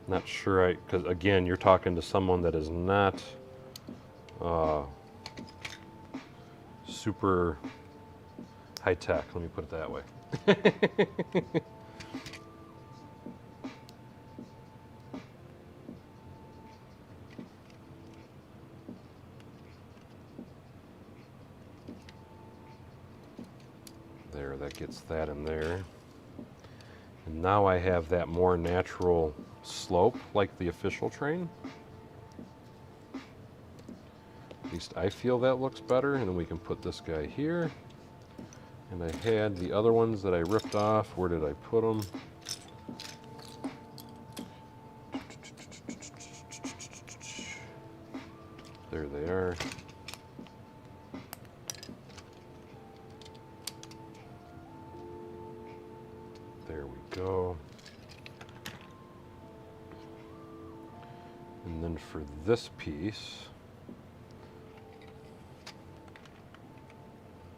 Not sure, because again, you're talking to someone that is not super high tech, let me put it that way. There, that gets that in there. And now I have that more natural slope like the official train. At least I feel that looks better. And then we can put this guy here. And I had the other ones that I ripped off. Where did I put them? There they are. There we go. And then for this piece,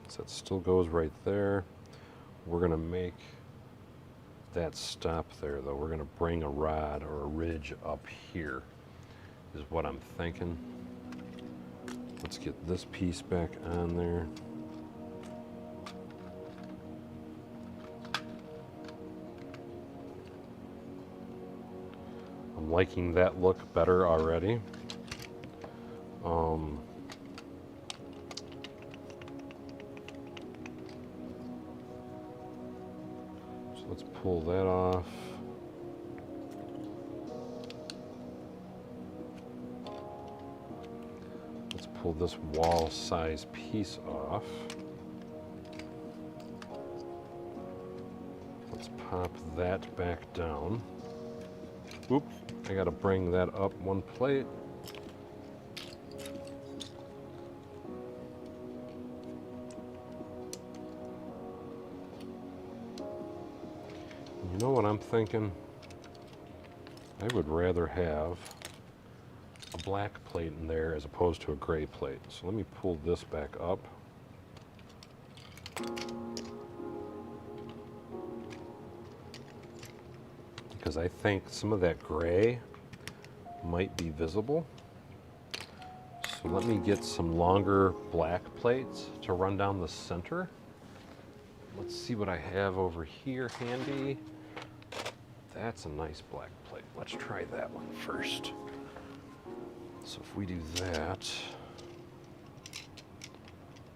so that still goes right there. We're going to make that stop there, though. We're going to bring a rod or a ridge up here, is what I'm thinking. Let's get this piece back on there. I'm liking that look better already. So let's pull that off. Let's pull this wall size piece off. Let's pop that back down. Oops, I gotta bring that up 1 plate. You know what I'm thinking? I would rather have a black plate in there as opposed to a gray plate. So let me pull this back up. Because I think some of that gray might be visible. So let me get some longer black plates to run down the center. Let's see what I have over here handy. That's a nice black plate. Let's try that one first. So if we do that,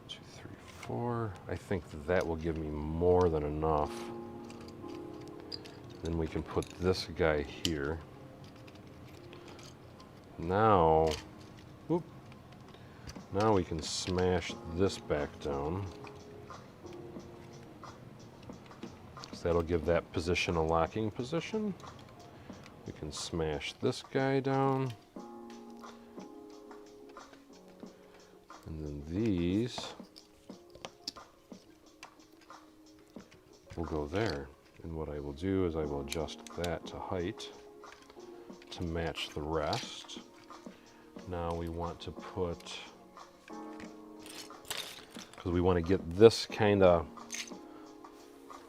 2, 3, 4, I think that will give me more than enough. Then we can put this guy here. Now, whoop, now we can smash this back down. So that'll give that position a locking position. We can smash this guy down. And then these will go there. And what I will do is I will adjust that to height to match the rest. Now we want to put, because we want to get this kind of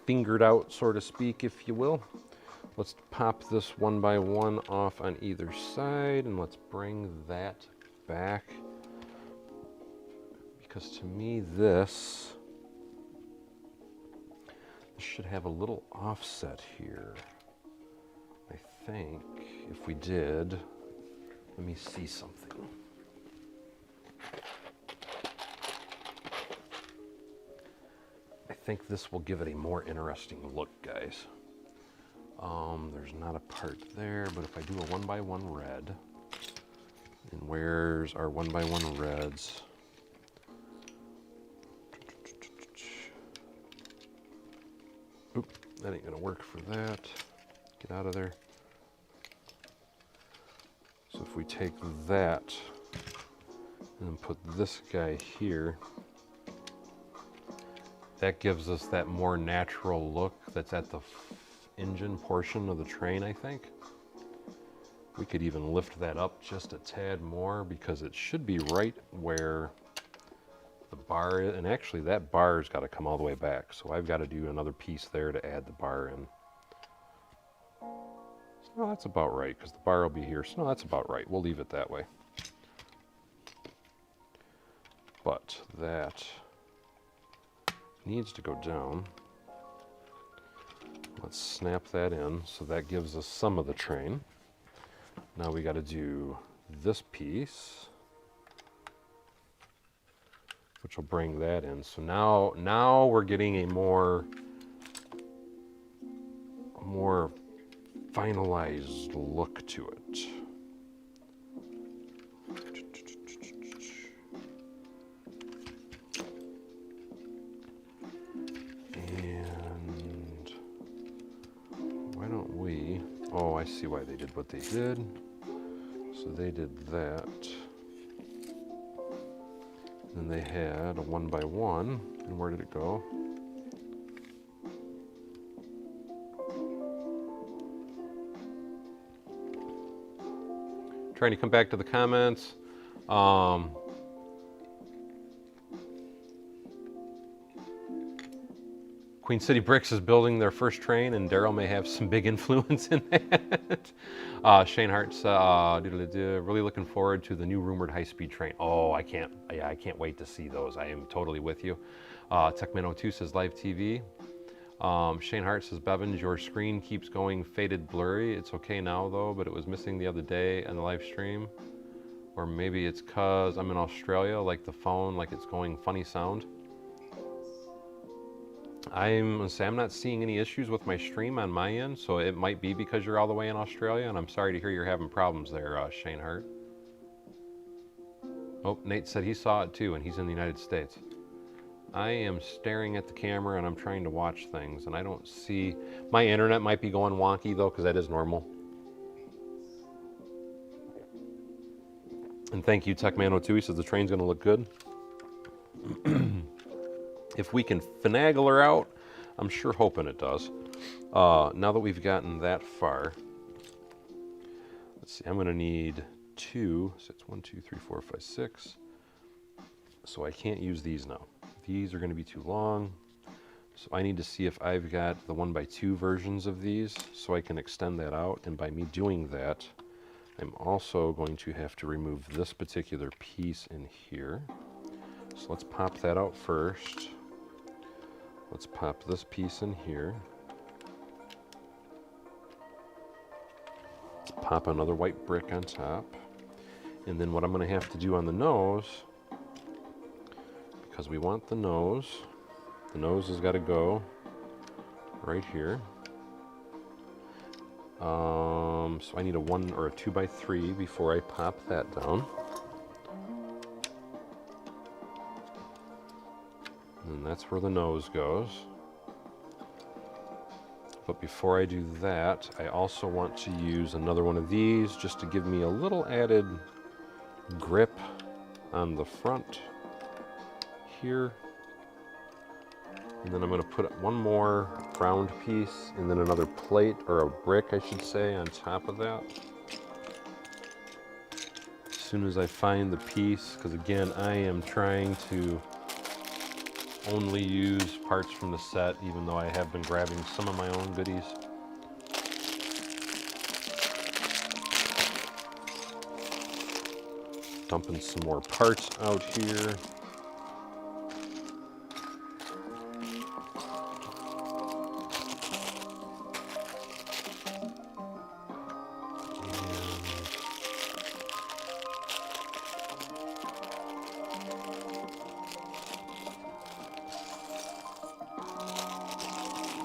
fingered out, so to speak, if you will. Let's pop this 1 by 1 off on either side, and let's bring that back. Because to me, this should have a little offset here. I think if we did Let me see something. I think this will give it a more interesting look, guys. There's not a part there, but if I do a 1x1 red, and where's our 1x1 reds? Oop, that ain't gonna work for that. Get out of there. So if we take that and then put this guy here, that gives us that more natural look that's at the engine portion of the train, I think. We could even lift that up just a tad more because it should be right where the bar is. And actually that bar's got to come all the way back. So I've got to do another piece there to add the bar in. So that's about right because the bar will be here. So no, that's about right. We'll leave it that way. But that needs to go down. Let's snap that in, so that gives us some of the train. Now we got to do this piece, which will bring that in. So now we're getting a more finalized look to it. Oh, I see why they did what they did. So they did that. Then they had a 1x1. And where did it go? Trying to come back to the comments. Queen City Bricks is building their first train, and Daryl may have some big influence in that. Shane Hart's really looking forward to the new rumored high-speed train. Oh, I can't wait to see those. I am totally with you. Techman02 says live TV. Shane Hart says, Bevins, your screen keeps going faded blurry. It's okay now though, but it was missing the other day on the live stream. Or maybe it's cause I'm in Australia, like the phone, like it's going funny sound. I'm not seeing any issues with my stream on my end, so it might be because you're all the way in Australia, and I'm sorry to hear you're having problems there, Shane Hart. Oh, Nate said he saw it too, and he's in the United States. I am staring at the camera, and I'm trying to watch things, and I don't see... My internet might be going wonky, though, because that is normal. And thank you, Techman02. He says the train's going to look good. If we can finagle her out, I'm sure hoping it does. Now that we've gotten that far, let's see, I'm going to need 2. So it's 1, 2, 3, 4, 5, 6. So I can't use these now. These are going to be too long. So I need to see if I've got the 1x2 versions of these so I can extend that out. And by me doing that, I'm also going to have to remove this particular piece in here. So let's pop that out first. Let's pop this piece in here. Let's pop another white brick on top. And then what I'm going to have to do on the nose, because we want the nose has got to go right here. So I need a 1 or a 2x3 before I pop that down. And that's where the nose goes. But before I do that, I also want to use another one of these just to give me a little added grip on the front here. And then I'm going to put one more round piece and then another plate, or a brick I should say, on top of that. As soon as I find the piece, because again, I am trying to only use parts from the set, even though I have been grabbing some of my own goodies. Dumping some more parts out here.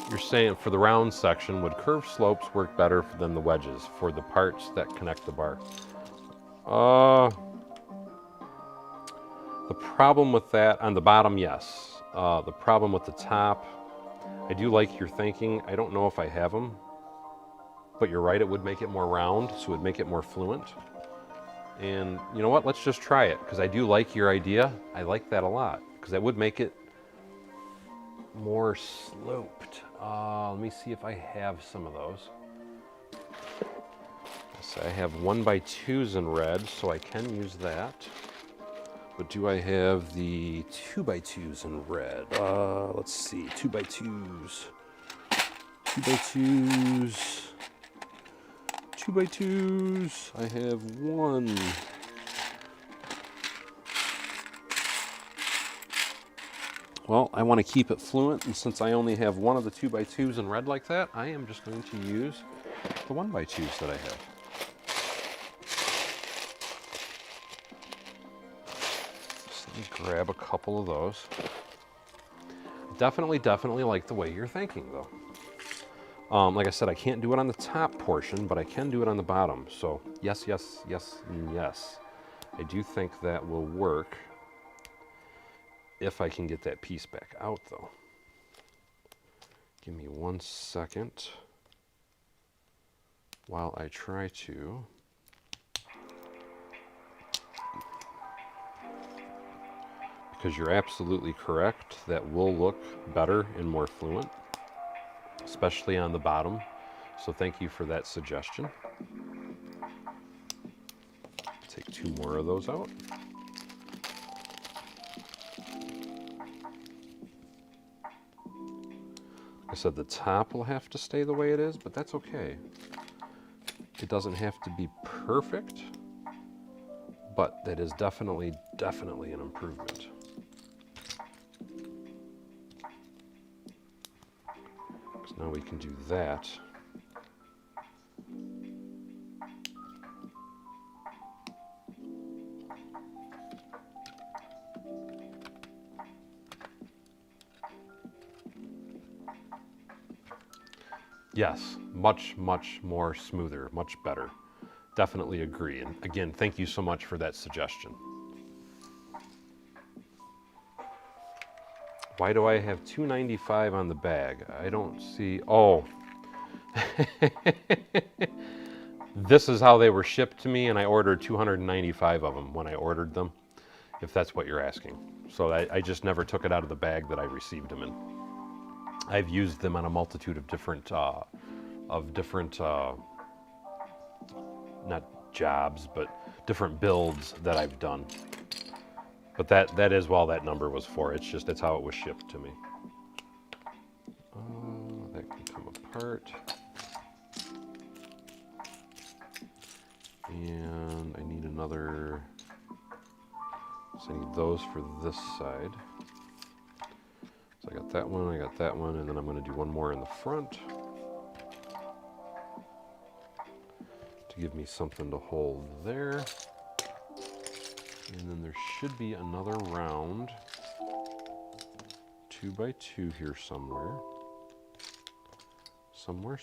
You're saying for the round section, would curved slopes work better than the wedges for the parts that connect the bar? The problem with that, on the bottom, yes. The problem with the top, I do like your thinking. I don't know if I have them, but you're right, it would make it more round, so it would make it more fluent. And you know what, let's just try it, because I do like your idea. I like that a lot, because that would make it more sloped. Let me see if I have some of those. So I have 1x2s in red, so I can use that. But do I have the 2x2s in red? Let's see, 2x2s. 2x2s. 2x2s. I have one. Well, I want to keep it fluent, and since I only have one of the 2x2s in red like that, I am just going to use the 1x2s that I have. So let me grab a couple of those. Definitely like the way you're thinking, though. Like I said, I can't do it on the top portion, but I can do it on the bottom. So yes, yes, yes, and yes. I do think that will work if I can get that piece back out, though. Give me 1 second while I try to. Because you're absolutely correct, that will look better and more fluent, especially on the bottom. So thank you for that suggestion. Take 2 more of those out. I said the top will have to stay the way it is, but that's okay. It doesn't have to be perfect, but that is definitely an improvement. So now we can do that. Yes, much more smoother, much better. Definitely agree. And again, thank you so much for that suggestion. Why do I have $2.95 on the bag? I don't see. Oh, this is how they were shipped to me, and I ordered 295 of them when I ordered them, if that's what you're asking. So I just never took it out of the bag that I received them in. I've used them on a multitude of different, not jobs, but different builds that I've done. But that is what that number was for. It's how it was shipped to me. That can come apart. And I need another, so I need those for this side. So I got that one, and then I'm going to do one more in the front to give me something to hold there. And then there should be another round 2x2 here somewhere. Somewhere.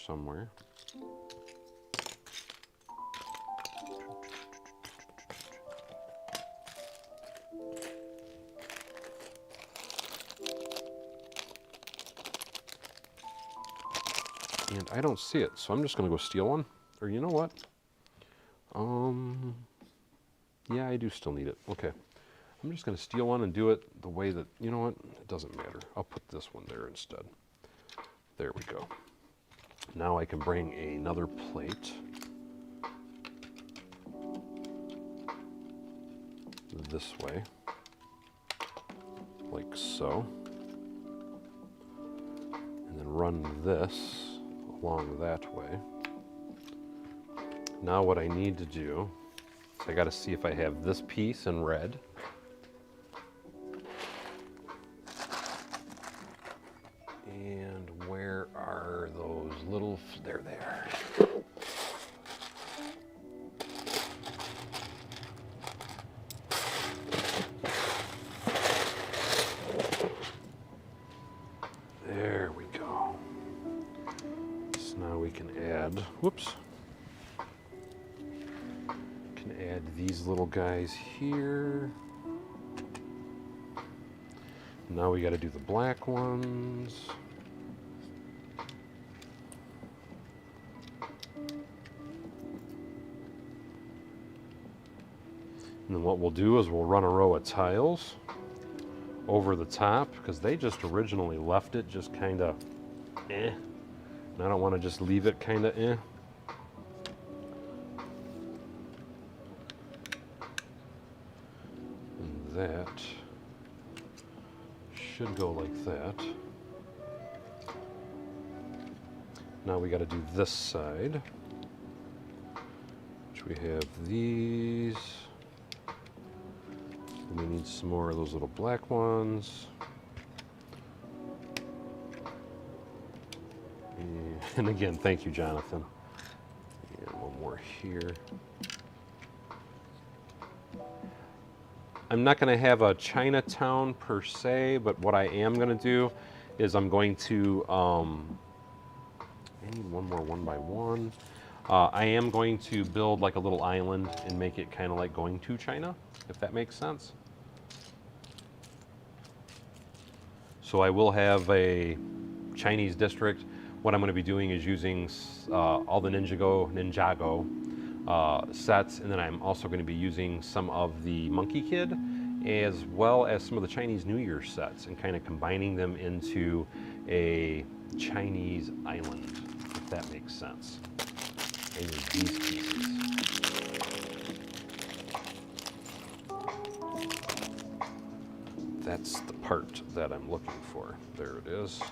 And I don't see it, so I'm just going to go steal one. Or you know what? Yeah, I do still need it. Okay. I'm just going to steal one and do it the way that, you know what? It doesn't matter. I'll put this one there instead. There we go. Now I can bring another plate. This way. Like so. And then run this along that way. Now what I need to do is I got to see if I have this piece in red. And where are those little, they're there. There we go. whoops. Can add these little guys here. Now we got to do the black ones. And then what we'll do is we'll run a row of tiles over the top, because they just originally left it just kind of eh. And I don't want to just leave it kind of eh. And that should go like that. Now we got to do this side, which we have these. And we need some more of those little black ones. And again, thank you, Jonathan. And one more here. I'm not going to have a Chinatown per se, but what I am going to do is I'm going to, I need one more 1x1. I am going to build like a little island and make it kind of like going to China, if that makes sense. So I will have a Chinese district. What I'm going to be doing is using all the Ninjago sets, and then I'm also going to be using some of the Monkey Kid, as well as some of the Chinese New Year sets, and kind of combining them into a Chinese island, if that makes sense. And these pieces. That's the part that I'm looking for. There it is.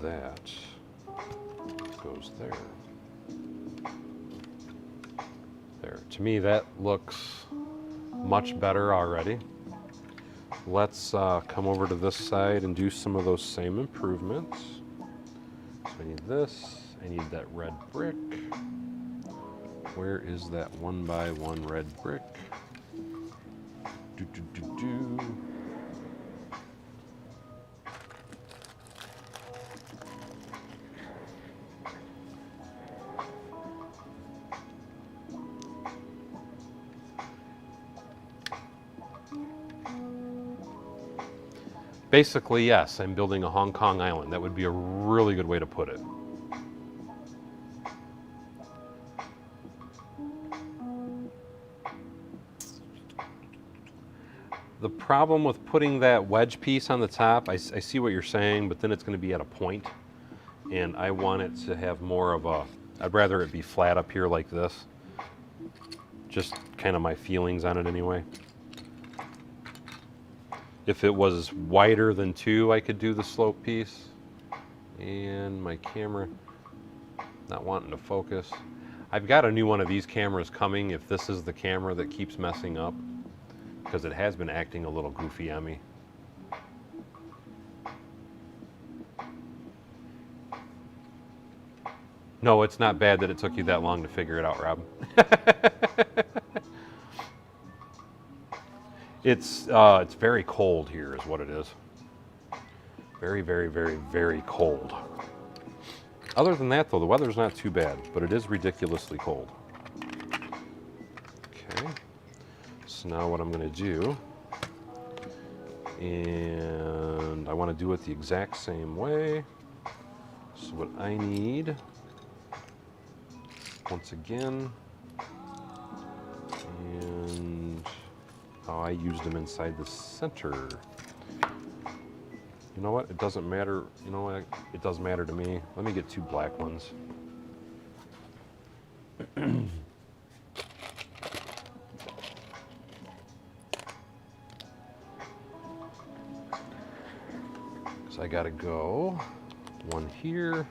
That goes there. There. To me, that looks much better already. Let's come over to this side and do some of those same improvements. So I need this. I need that red brick. Where is that 1x1 red brick? Do. Basically, yes, I'm building a Hong Kong island. That would be a really good way to put it. The problem with putting that wedge piece on the top, I see what you're saying, but then it's going to be at a point, and I want it to have more of a, I'd rather it be flat up here like this. Just kind of my feelings on it anyway. If it was wider than 2, I could do the slope piece. And my camera not wanting to focus. I've got a new one of these cameras coming if this is the camera that keeps messing up, because it has been acting a little goofy on me. No, it's not bad that it took you that long to figure it out, Rob. It's very cold here is what it is. Very, very, very, very cold. Other than that, though, the weather's not too bad, but it is ridiculously cold. Okay. So now what I'm going to do, and I want to do it the exact same way. So what I need, once again, and how I used them inside the center. You know what? It doesn't matter. You know what? It does matter to me. Let me get 2 black ones. So I gotta go 1 here.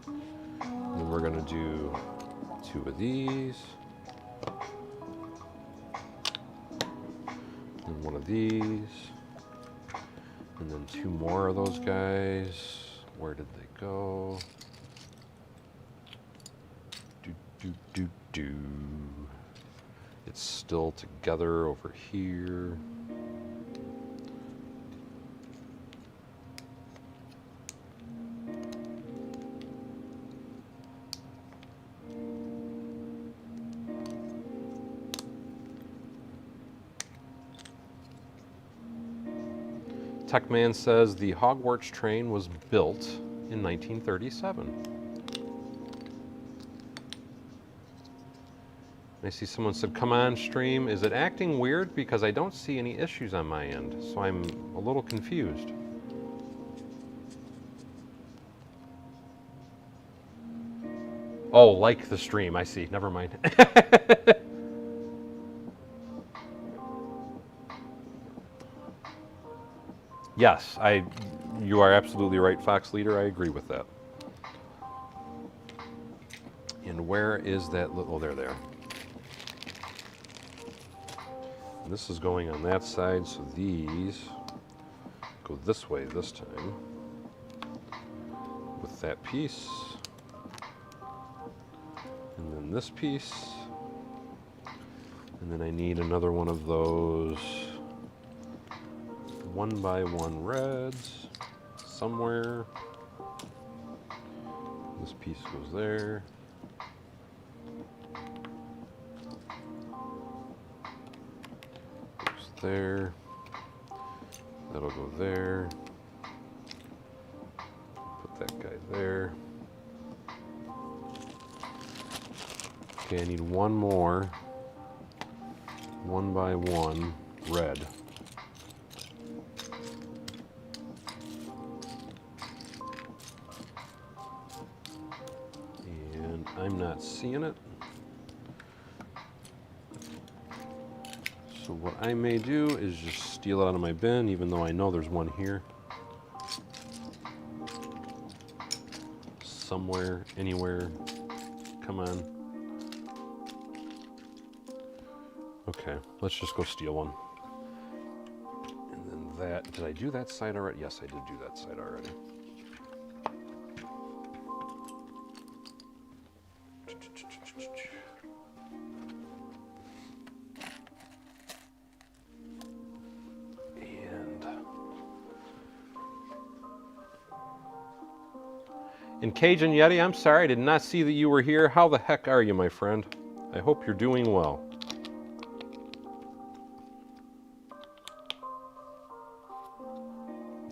And then we're gonna do 2 of these. And 1 of these. And then 2 more of those guys. Where did they go? Do. It's still together over here. Techman says the Hogwarts train was built in 1937. I see someone said, come on stream, is it acting weird? Because I don't see any issues on my end, so I'm a little confused. Oh, like the stream, I see, never mind. Yes, you are absolutely right, Fox Leader, I agree with that. And where is that little, oh, there they are. And this is going on that side, so these go this way this time with that piece, and then this piece, and then I need another one of those 1x1 reds somewhere. This piece goes there. Goes there. That'll go there. Put that guy there. Okay, I need one more 1x1 red. And I'm not seeing it. So what I may do is just steal it out of my bin, even though I know there's one here. Somewhere, anywhere. Come on. Okay, let's just go steal one. And then that, did I do that side already? Yes, I did do that side already. And Cajun Yeti, I'm sorry, I did not see that you were here. How the heck are you, my friend? I hope you're doing well.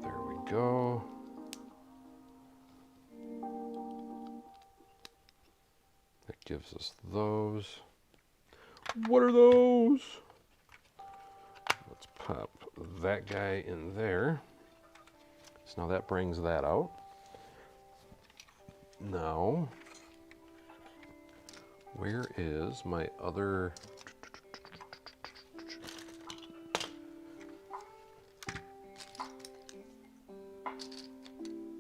There we go. That gives us those. What are those? Let's pop that guy in there. So now that brings that out. Now, where is my other?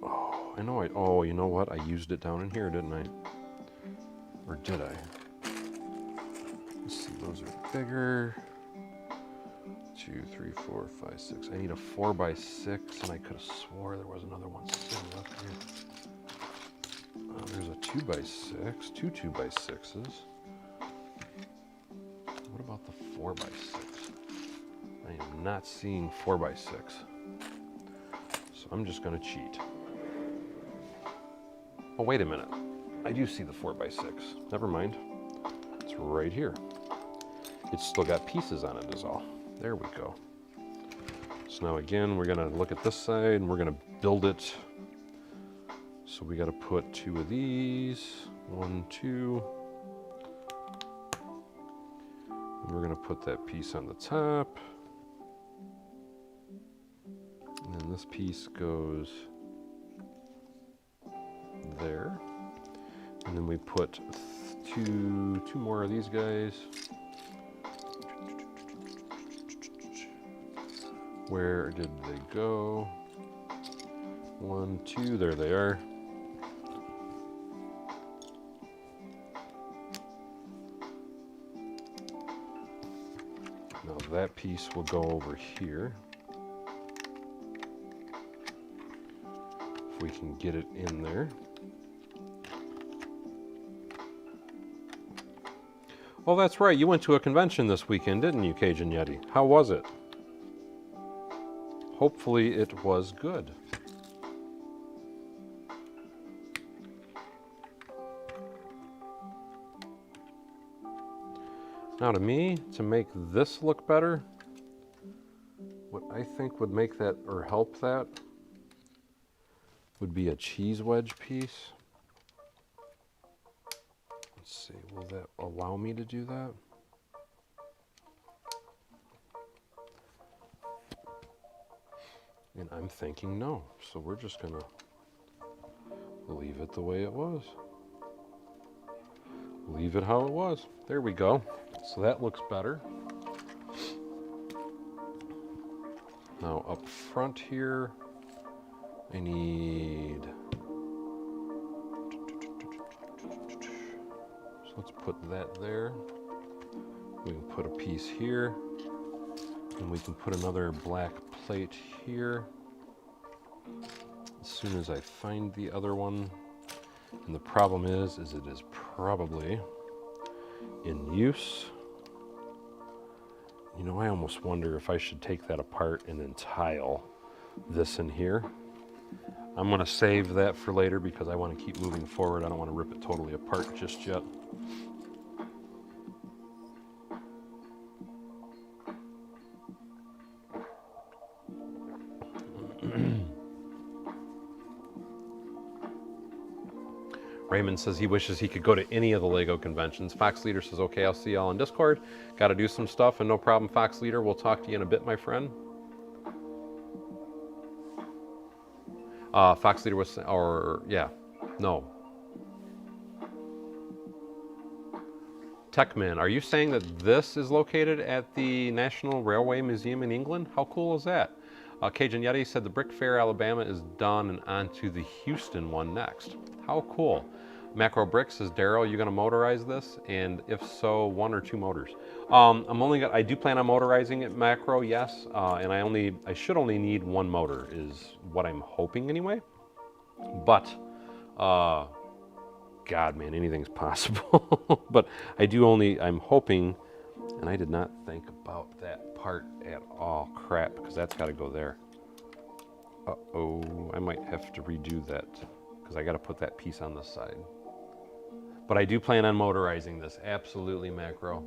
Oh, I know oh, you know what? I used it down in here, didn't I? Or did I? Let's see, those are bigger. 2, 3, 4, 5, 6. I need a 4x6, and I could have swore there was another one sitting up here. There's a 2x6, two 2x6s. What about the 4x6? I am not seeing 4x6. So I'm just going to cheat. Oh, wait a minute. I do see the 4x6. Never mind. It's right here. It's still got pieces on it is all. There we go. So now again, we're going to look at this side and we're going to build it. So we got to put 2 of these, 1, 2. And we're going to put that piece on the top. And then this piece goes there. And then we put two more of these guys. Where did they go? 1, 2, there they are. Now that piece will go over here. If we can get it in there. Oh, that's right. You went to a convention this weekend, didn't you, Cajun Yeti? How was it? Hopefully it was good. Now to me, to make this look better, What I think would make that or help that would be a cheese wedge piece. Let's see, will that allow me to do that? And I'm thinking no, so we're just gonna leave it the way it was. Leave it how it was. There we go. So that looks better. Now up front here, I need, so let's put that there. We can put a piece here, and we can put another black plate here. As soon as I find the other one, and the problem is it is probably in use. You know, I almost wonder if I should take that apart and then tile this in here. I'm gonna save that for later because I want to keep moving forward. I don't want to rip it totally apart just yet. Raymond says he wishes he could go to any of the LEGO conventions. Fox Leader says, okay, I'll see y'all on Discord. Got to do some stuff, and no problem, Fox Leader. We'll talk to you in a bit, my friend. Fox Leader was, or, yeah, no. Techman, are you saying that this is located at the National Railway Museum in England? How cool is that? Cajun Yeti said the Brick Fair, Alabama is done and on to the Houston one next. How cool. Macro Brick says, Daryl, you gonna motorize this? And if so, 1 or 2 motors? I do plan on motorizing it, Macro, yes. And I should only need 1 motor is what I'm hoping anyway. But, God, man, anything's possible. But I'm hoping, and I did not think about that part at all. Crap, because that's got to go there. Uh-oh, I might have to redo that because I got to put that piece on this side. But I do plan on motorizing this, absolutely, Macro.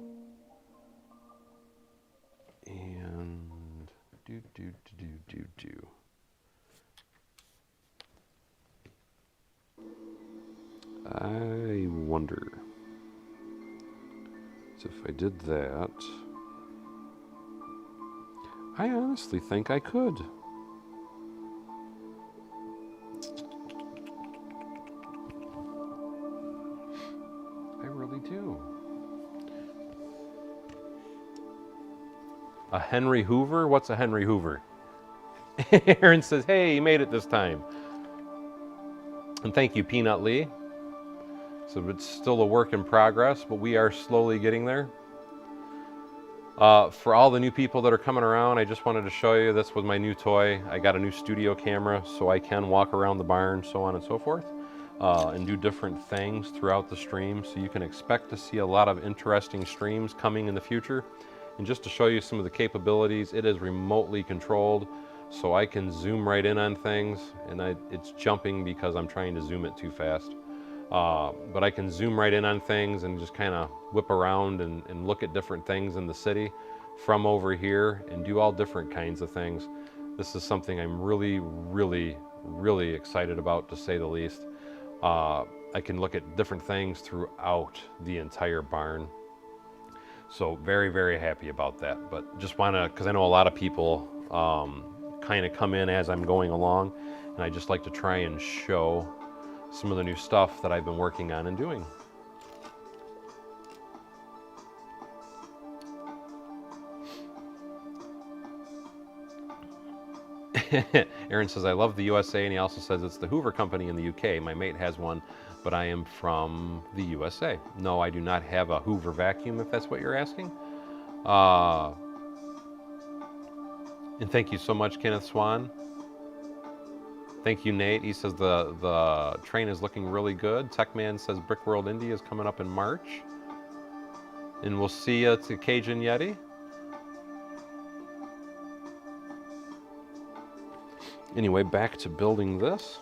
And I wonder if I did that, I honestly think I could. I really do. A Henry Hoover? What's a Henry Hoover? Aaron says, hey, you made it this time. And thank you, Peanut Lee. So it's still a work in progress, but we are slowly getting there. For all the new people that are coming around, I just wanted to show you this was my new toy. I got a new studio camera so I can walk around the barn, so on and so forth, and do different things throughout the stream. So you can expect to see a lot of interesting streams coming in the future. And just to show you some of the capabilities, it is remotely controlled, so I can zoom right in on things, and it's jumping because I'm trying to zoom it too fast. But I can zoom right in on things and just kind of whip around and look at different things in the city from over here and do all different kinds of things. This is something I'm really, really, really excited about, to say the least. I can look at different things throughout the entire barn. So very, very happy about that. But just want to, because I know a lot of people kind of come in as I'm going along, and I just like to try and show some of the new stuff that I've been working on and doing. Aaron says, I love the USA, and he also says it's the Hoover Company in the UK. My mate has one, but I am from the USA. No, I do not have a Hoover vacuum, if that's what you're asking. And thank you so much, Kenneth Swan. Thank you, Nate. He says the train is looking really good. Techman says Brick World India is coming up in March. And we'll see you at the Cajun Yeti. Anyway, back to building this.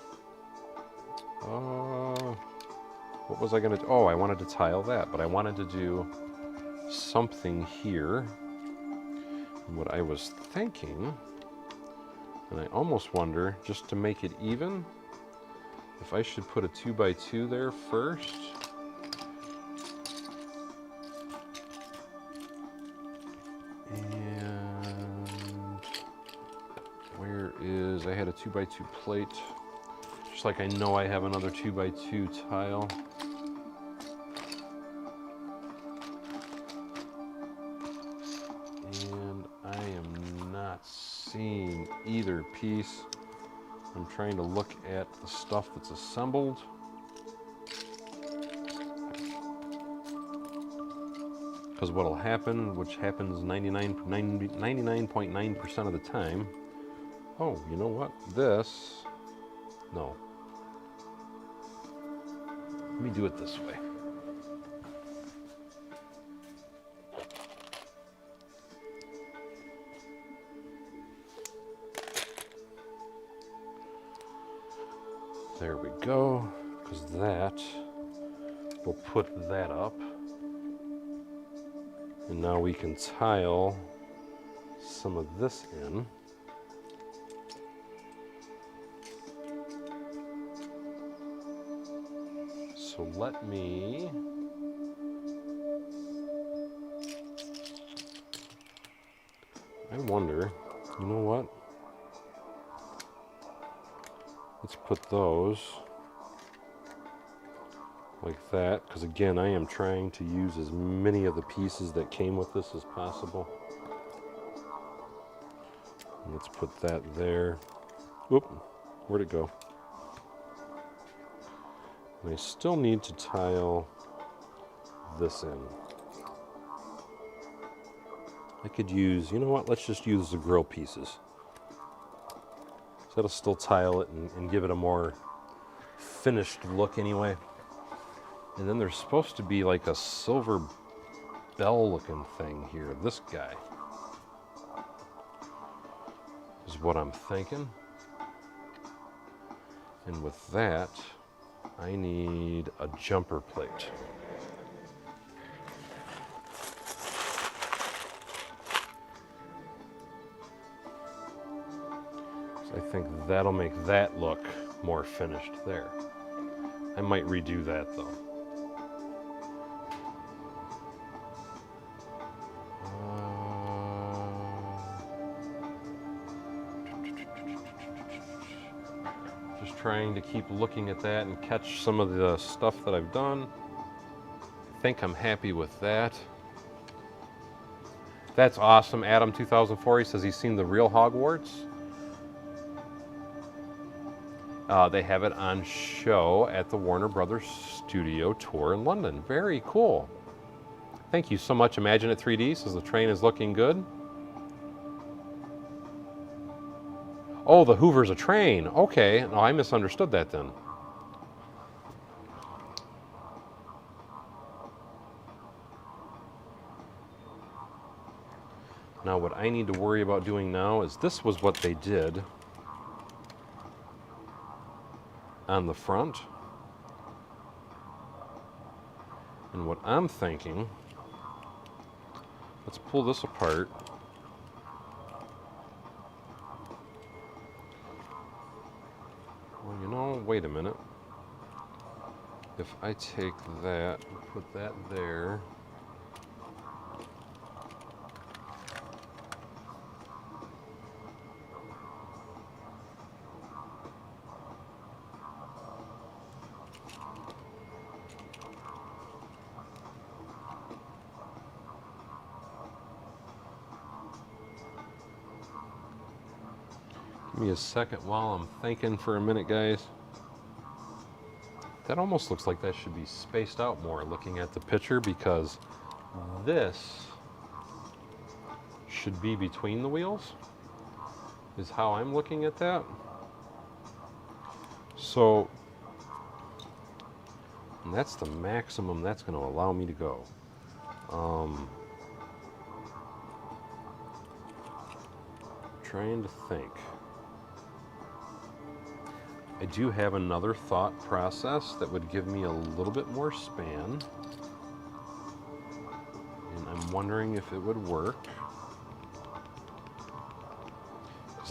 What was I going to do? Oh, I wanted to tile that, but I wanted to do something here. And what I was thinking And I almost wonder, just to make it even, if I should put a 2x2 there first. And where is, I had a 2x2 plate. Just like I know I have another 2x2 tile. And I am not seeing either piece. I'm trying to look at the stuff that's assembled. Because what'll happen, which happens 99.9% of the time. Oh, you know what? This, no. Let me do it this way. There we go, because that will put that up. And now we can tile some of this in. So let me, I wonder, you know what? Let's put those like that, because again, I am trying to use as many of the pieces that came with this as possible. Let's put that there. Whoop, where'd it go? And I still need to tile this in. I could use, you know what, let's just use the grill pieces. So that'll still tile it and give it a more finished look anyway. And then there's supposed to be like a silver bell looking thing here. This guy is what I'm thinking. And with that, I need a jumper plate. So I think that'll make that look more finished there. I might redo that though. Just trying to keep looking at that and catch some of the stuff that I've done. I think I'm happy with that. That's awesome. Adam 2004, he says he's seen the real Hogwarts. They have it on show at the Warner Brothers Studio Tour in London. Very cool. Thank you so much. Imagine It 3D says the train is looking good. Oh, the Hoover's a train. Okay. No, I misunderstood that then. Now what I need to worry about doing now is this was what they did on the front. And what I'm thinking, let's pull this apart. Well, you know, wait a minute. If I take that and put that there, give me a second while I'm thinking for a minute, guys. That almost looks like that should be spaced out more looking at the picture, because this should be between the wheels, is how I'm looking at that. So, and that's the maximum that's going to allow me to go. Trying to think. I do have another thought process that would give me a little bit more span. And I'm wondering if it would work.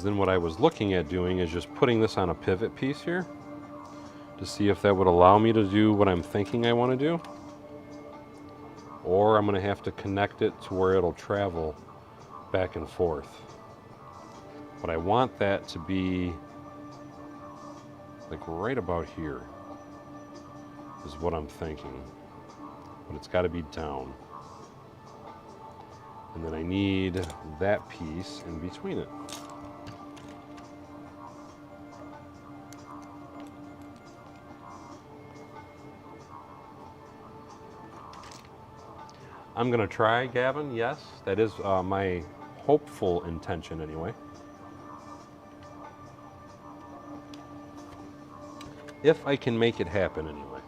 Because then what I was looking at doing is just putting this on a pivot piece here to see if that would allow me to do what I'm thinking I want to do. Or I'm going to have to connect it to where it'll travel back and forth. But I want that to be like right about here is what I'm thinking. But it's got to be down. And then I need that piece in between it. I'm going to try, Gavin, yes. That is my hopeful intention anyway. If I can make it happen anyway.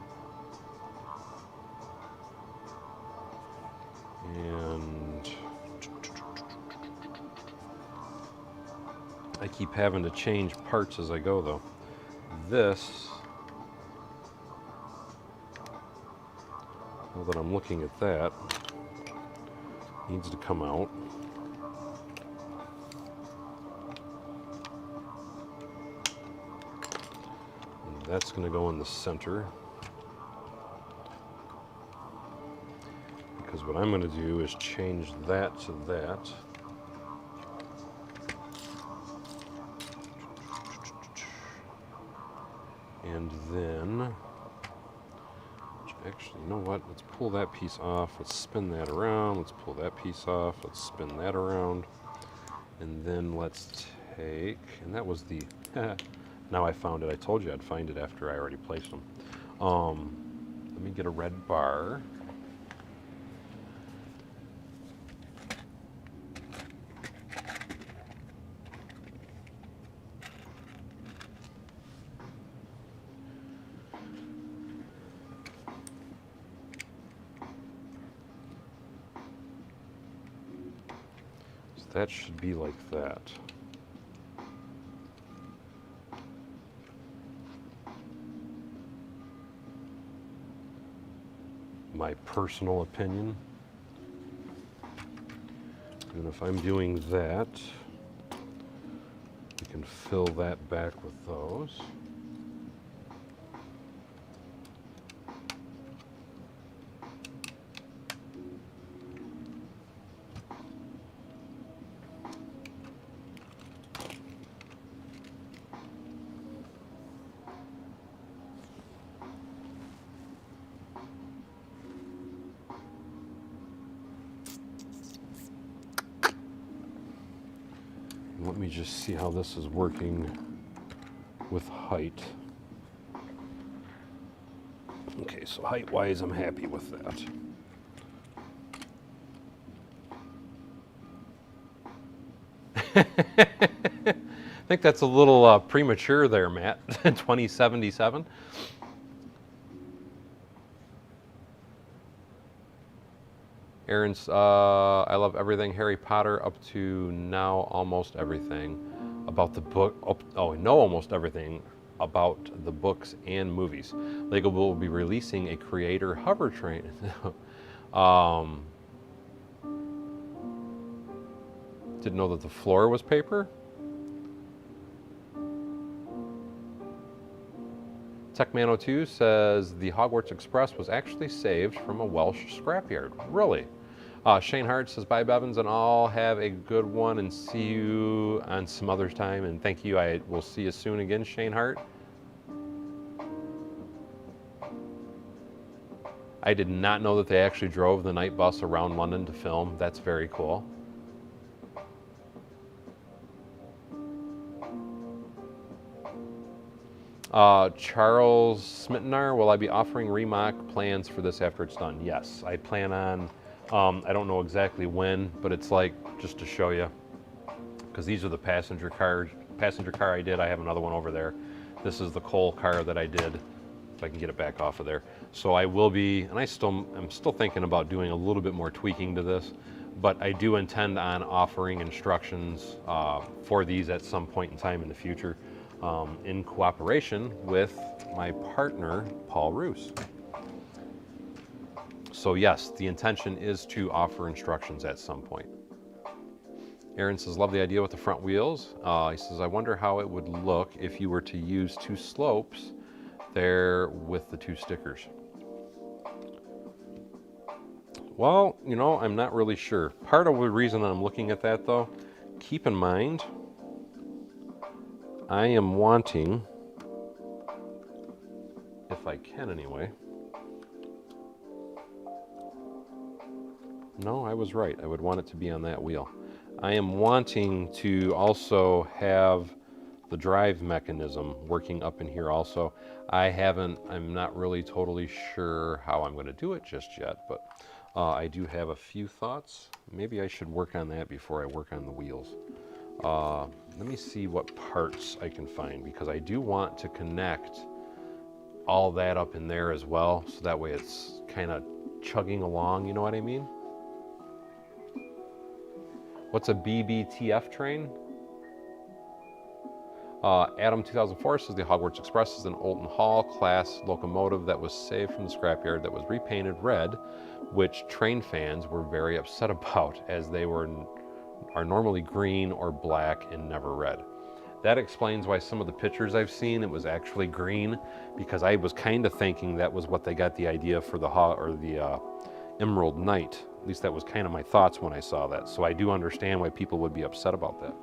And I keep having to change parts as I go though. This, now that I'm looking at that, needs to come out. And that's going to go in the center. Because what I'm going to do is change that to that. And then, actually, you know what? Let's pull that piece off. Let's spin that around. Let's pull that piece off. Let's spin that around. And then let's take, and that was the, now I found it. I told you I'd find it after I already placed them. Let me get a red bar. That should be like that. My personal opinion. And if I'm doing that, we can fill that back with those. Let me just see how this is working with height. Okay, so height-wise, I'm happy with that. I think that's a little premature there, Matt. 2077. Aaron's, I love everything Harry Potter up to now, almost everything about the book. Oh, I know almost everything about the books and movies. Lego will be releasing a creator hover train. Didn't know that the floor was paper. Techman02 says the Hogwarts Express was actually saved from a Welsh scrapyard. Really? Shane Hart says, bye Bevins and all, have a good one and see you on some other time. And thank you, I will see you soon again, Shane Hart. I did not know that they actually drove the night bus around London to film. That's very cool. Charles Smittenar, will I be offering remodel plans for this after it's done? Yes, I plan on, I don't know exactly when, but it's like, just to show you, because these are the passenger car I did. I have another one over there. This is the coal car that I did, if I can get it back off of there. So I will be, and I'm still thinking about doing a little bit more tweaking to this, but I do intend on offering instructions for these at some point in time in the future. In cooperation with my partner, Paul Roos. So yes, the intention is to offer instructions at some point. Aaron says, love the idea with the front wheels. He says, I wonder how it would look if you were to use two slopes there with the two stickers. Well, you know, I'm not really sure. Part of the reason I'm looking at that, though, keep in mind, I am wanting, if I can anyway. No, I was right. I would want it to be on that wheel. I am wanting to also have the drive mechanism working up in here also. I'm not really totally sure how I'm going to do it just yet, but I do have a few thoughts. Maybe I should work on that before I work on the wheels. Let me see what parts I can find, because I do want to connect all that up in there as well, so that way it's kind of chugging along, you know what I mean? What's a BBTF train? Adam 2004 says the Hogwarts Express is an Olton Hall class locomotive that was saved from the scrapyard that was repainted red, which train fans were very upset about, as they are normally green or black and never red. That explains why some of the pictures I've seen, it was actually green, because I was kind of thinking that was what they got the idea for the Emerald Knight. At least that was kind of my thoughts when I saw that. So I do understand why people would be upset about that.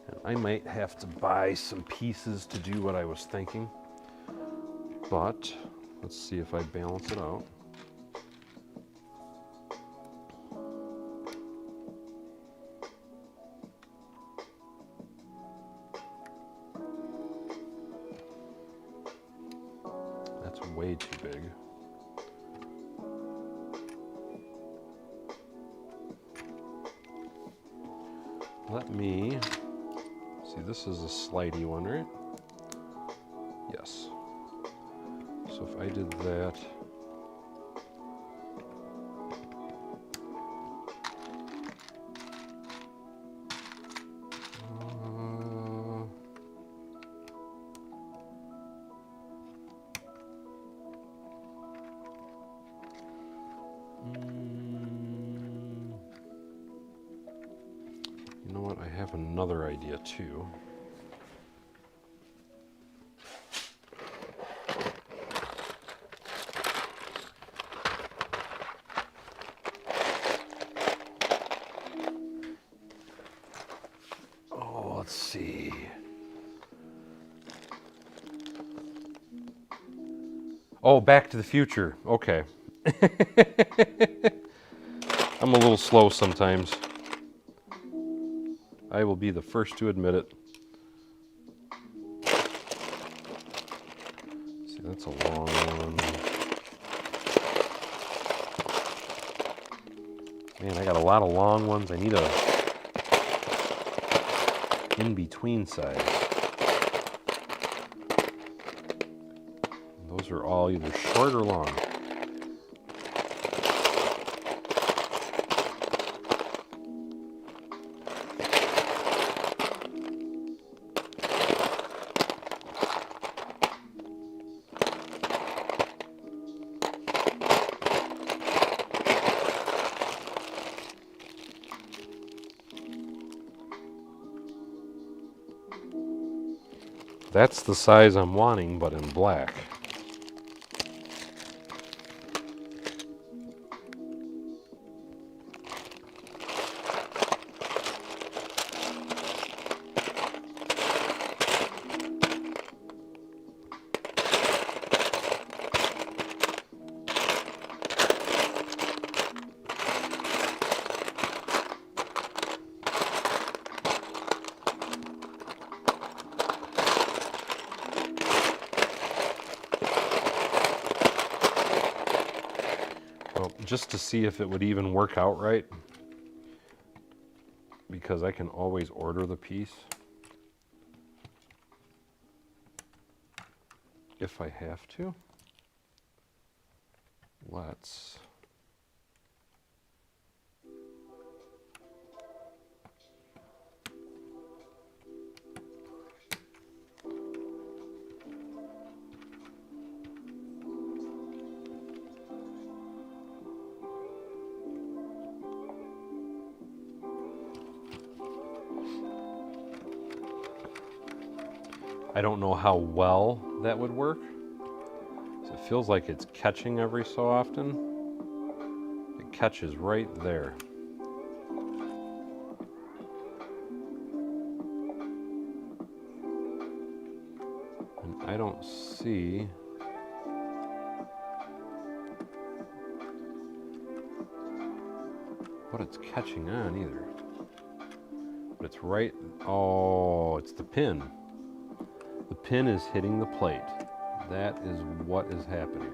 And I might have to buy some pieces to do what I was thinking. But let's see if I balance it out. That's way too big. Let me see, this is a slidey one, right? Yes. So if I did that, you know what, I have another idea too. Let's see. Oh, Back to the Future. Okay. I'm a little slow sometimes. I will be the first to admit it. See, that's a long one. Man, I got a lot of long ones. I need a in-between size. Those are all either short or long. That's the size I'm wanting, but in black. Just to see if it would even work out right, because I can always order the piece if I have to. Let's I don't know how well that would work. So it feels like it's catching every so often. It catches right there. And I don't see what it's catching on either. But it's right, oh, it's the pin. The pin is hitting the plate. That is what is happening.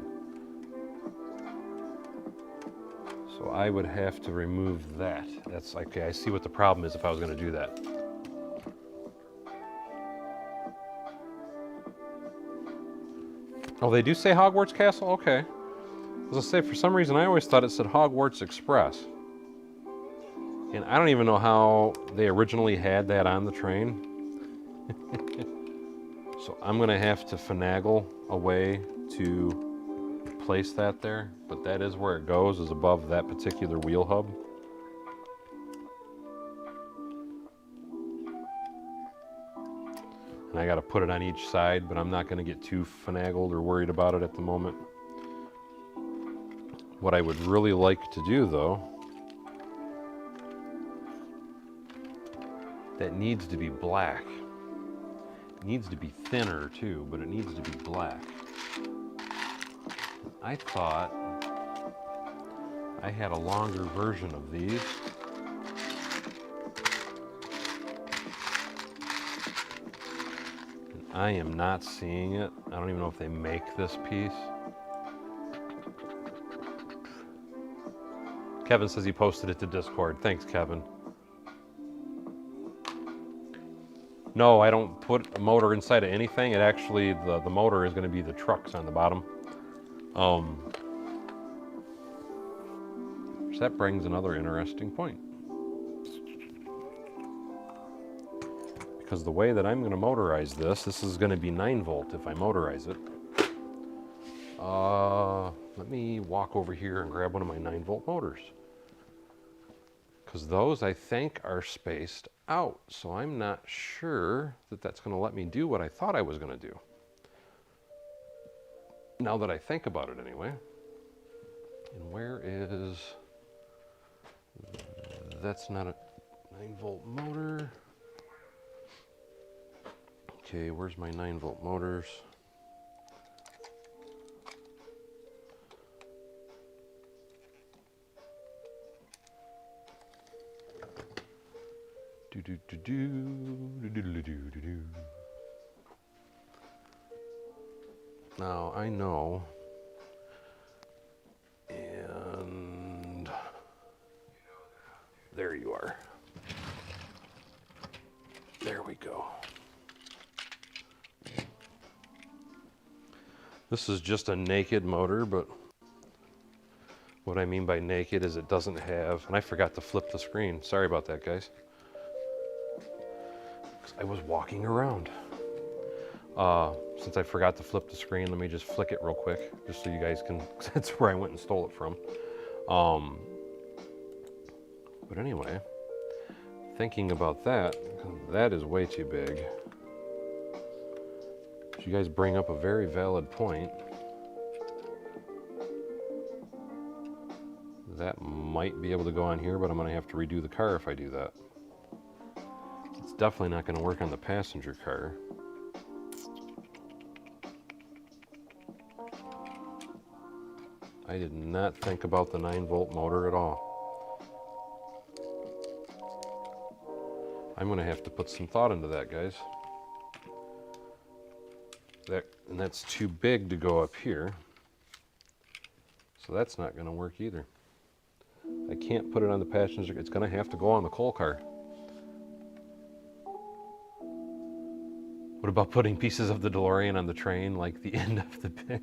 So I would have to remove that. That's okay, I see what the problem is if I was going to do that. Oh, they do say Hogwarts Castle? Okay. I was going to say, for some reason, I always thought it said Hogwarts Express. And I don't even know how they originally had that on the train. So I'm going to have to finagle a way to place that there. But that is where it goes, is above that particular wheel hub. And I got to put it on each side, but I'm not going to get too finagled or worried about it at the moment. What I would really like to do, though, that needs to be black. It needs to be thinner too, but it needs to be black. I thought I had a longer version of these. And I am not seeing it. I don't even know if they make this piece. Kevin says he posted it to Discord. Thanks, Kevin. No, I don't put a motor inside of anything. It actually, the motor is going to be the trucks on the bottom. So that brings another interesting point. Because the way that I'm going to motorize this is going to be 9 volt if I motorize it. Let me walk over here and grab one of my 9 volt motors. Because those, I think, are spaced out. So I'm not sure that that's going to let me do what I thought I was going to do. Now that I think about it anyway. And where is... That's not a 9 volt motor. Okay, where's my 9 volt motors? Now I know, and there you are. There we go. This is just a naked motor, but what I mean by naked is it doesn't have, and I forgot to flip the screen. Sorry about that, guys. I was walking around. Since I forgot to flip the screen, let me just flick it real quick, just so you guys can, that's where I went and stole it from. But anyway, thinking about that, that is way too big. You guys bring up a very valid point. That might be able to go on here, but I'm going to have to redo the car if I do that. It's definitely not going to work on the passenger car. I did not think about the 9 volt motor at all. I'm going to have to put some thought into that, guys. And that's too big to go up here. So that's not going to work either. I can't put it on the passenger. It's going to have to go on the coal car. What about putting pieces of the DeLorean on the train, like the end of the pin?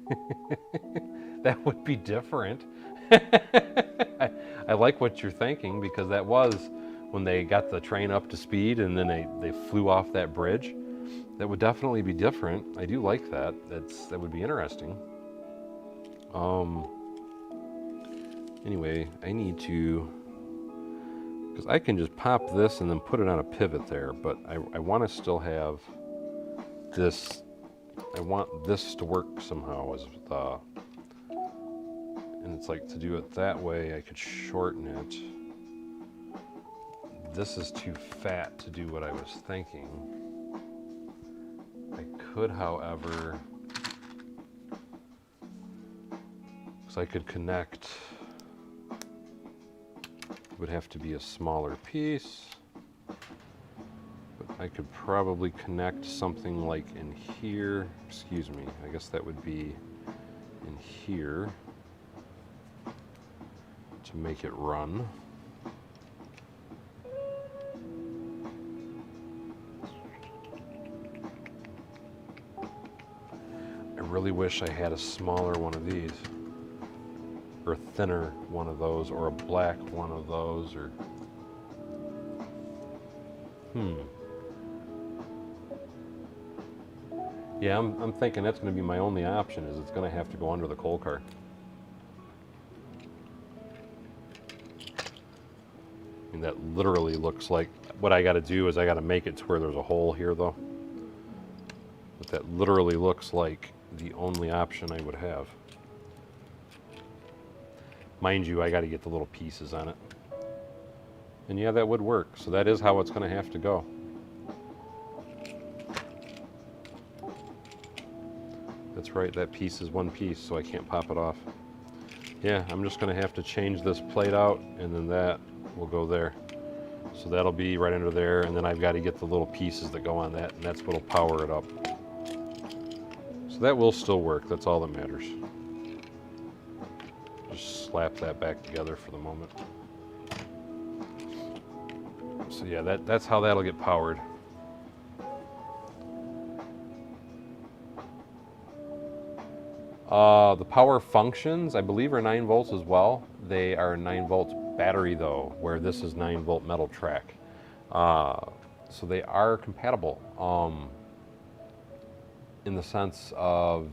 That would be different. I like what you're thinking, because that was when they got the train up to speed and then they flew off that bridge. That would definitely be different. I do like that. That would be interesting. Anyway, I need to, because I can just pop this and then put it on a pivot there, but I want to still have this, I want this to work somehow as and it's like to do it that way, I could shorten it. This is too fat to do what I was thinking. I could, however, because I could connect, it would have to be a smaller piece, but I could probably connect something like in here, excuse me, I guess that would be in here to make it run. I really wish I had a smaller one of these, or a thinner one of those, or a black one of those, or yeah, I'm thinking that's going to be my only option, is it's going to have to go under the coal car. I mean, that literally looks like, what I got to do is I got to make it to where there's a hole here though. But that literally looks like the only option I would have. Mind you, I got to get the little pieces on it. And yeah, that would work. So that is how it's going to have to go. That's right, that piece is one piece, so I can't pop it off. Yeah, I'm just going to have to change this plate out, and then that will go there. So that'll be right under there, and then I've got to get the little pieces that go on that, and that's what'll power it up. So that will still work, that's all that matters. Just slap that back together for the moment. So yeah, that's how that'll get powered. The power functions, I believe, are 9 volts as well. They are 9 volts battery though, where this is 9 volt metal track. So they are compatible in the sense of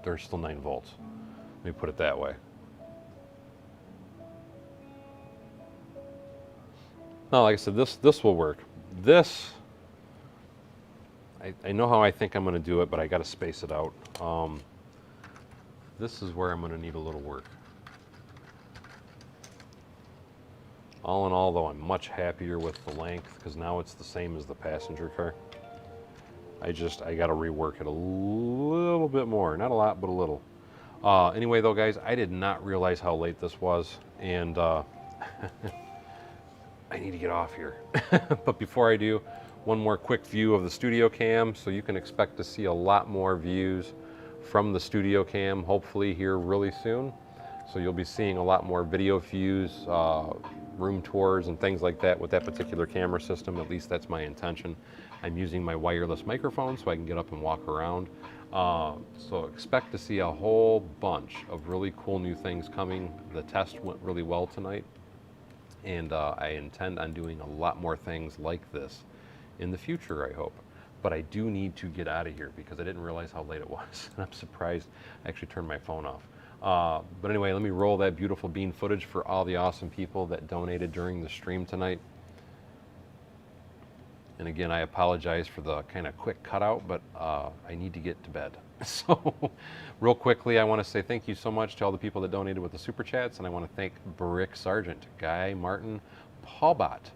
they're still 9 volts. Let me put it that way. No, like I said, this will work. This, I know how I think I'm going to do it, but I got to space it out. This is where I'm going to need a little work. All in all, though, I'm much happier with the length because now it's the same as the passenger car. I got to rework it a little bit more. Not a lot, but a little. Anyway, though, guys, I did not realize how late this was, and I need to get off here. But before I do, one more quick view of the studio cam, so you can expect to see a lot more views from the studio cam, hopefully here really soon. So you'll be seeing a lot more video views, room tours, and things like that with that particular camera system. At least that's my intention. I'm using my wireless microphone so I can get up and walk around. So expect to see a whole bunch of really cool new things coming. The test went really well tonight, and I intend on doing a lot more things like this in the future, I hope. But I do need to get out of here because I didn't realize how late it was. And I'm surprised I actually turned my phone off. But anyway, let me roll that beautiful bean footage for all the awesome people that donated during the stream tonight. And again, I apologize for the kind of quick cutout, but I need to get to bed. So real quickly, I want to say thank you so much to all the people that donated with the Super Chats. And I want to thank Brick Sargent, Guy Martin, Paul Bott,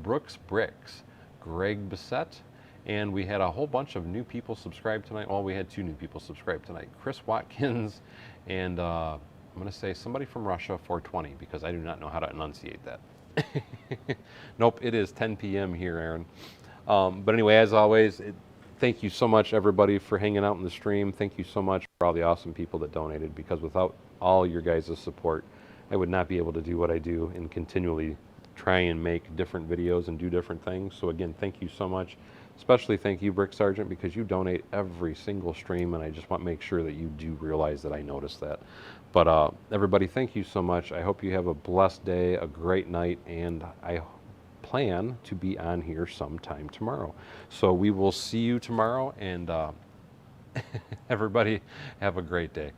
Brooks Bricks, Greg Bissett, and we had a whole bunch of new people subscribe tonight. Well, we had 2 new people subscribe tonight. Chris Watkins and I'm going to say somebody from Russia, 420, because I do not know how to enunciate that. Nope, it is 10 p.m. here, Aaron. But anyway, as always, thank you so much, everybody, for hanging out in the stream. Thank you so much for all the awesome people that donated, because without all your guys' support, I would not be able to do what I do and continually try and make different videos and do different things. So again, thank you so much. Especially thank you, Brick Sargent, because you donate every single stream, and I just want to make sure that you do realize that I noticed that. But everybody, thank you so much. I hope you have a blessed day, a great night, and I plan to be on here sometime tomorrow. So we will see you tomorrow, and everybody have a great day.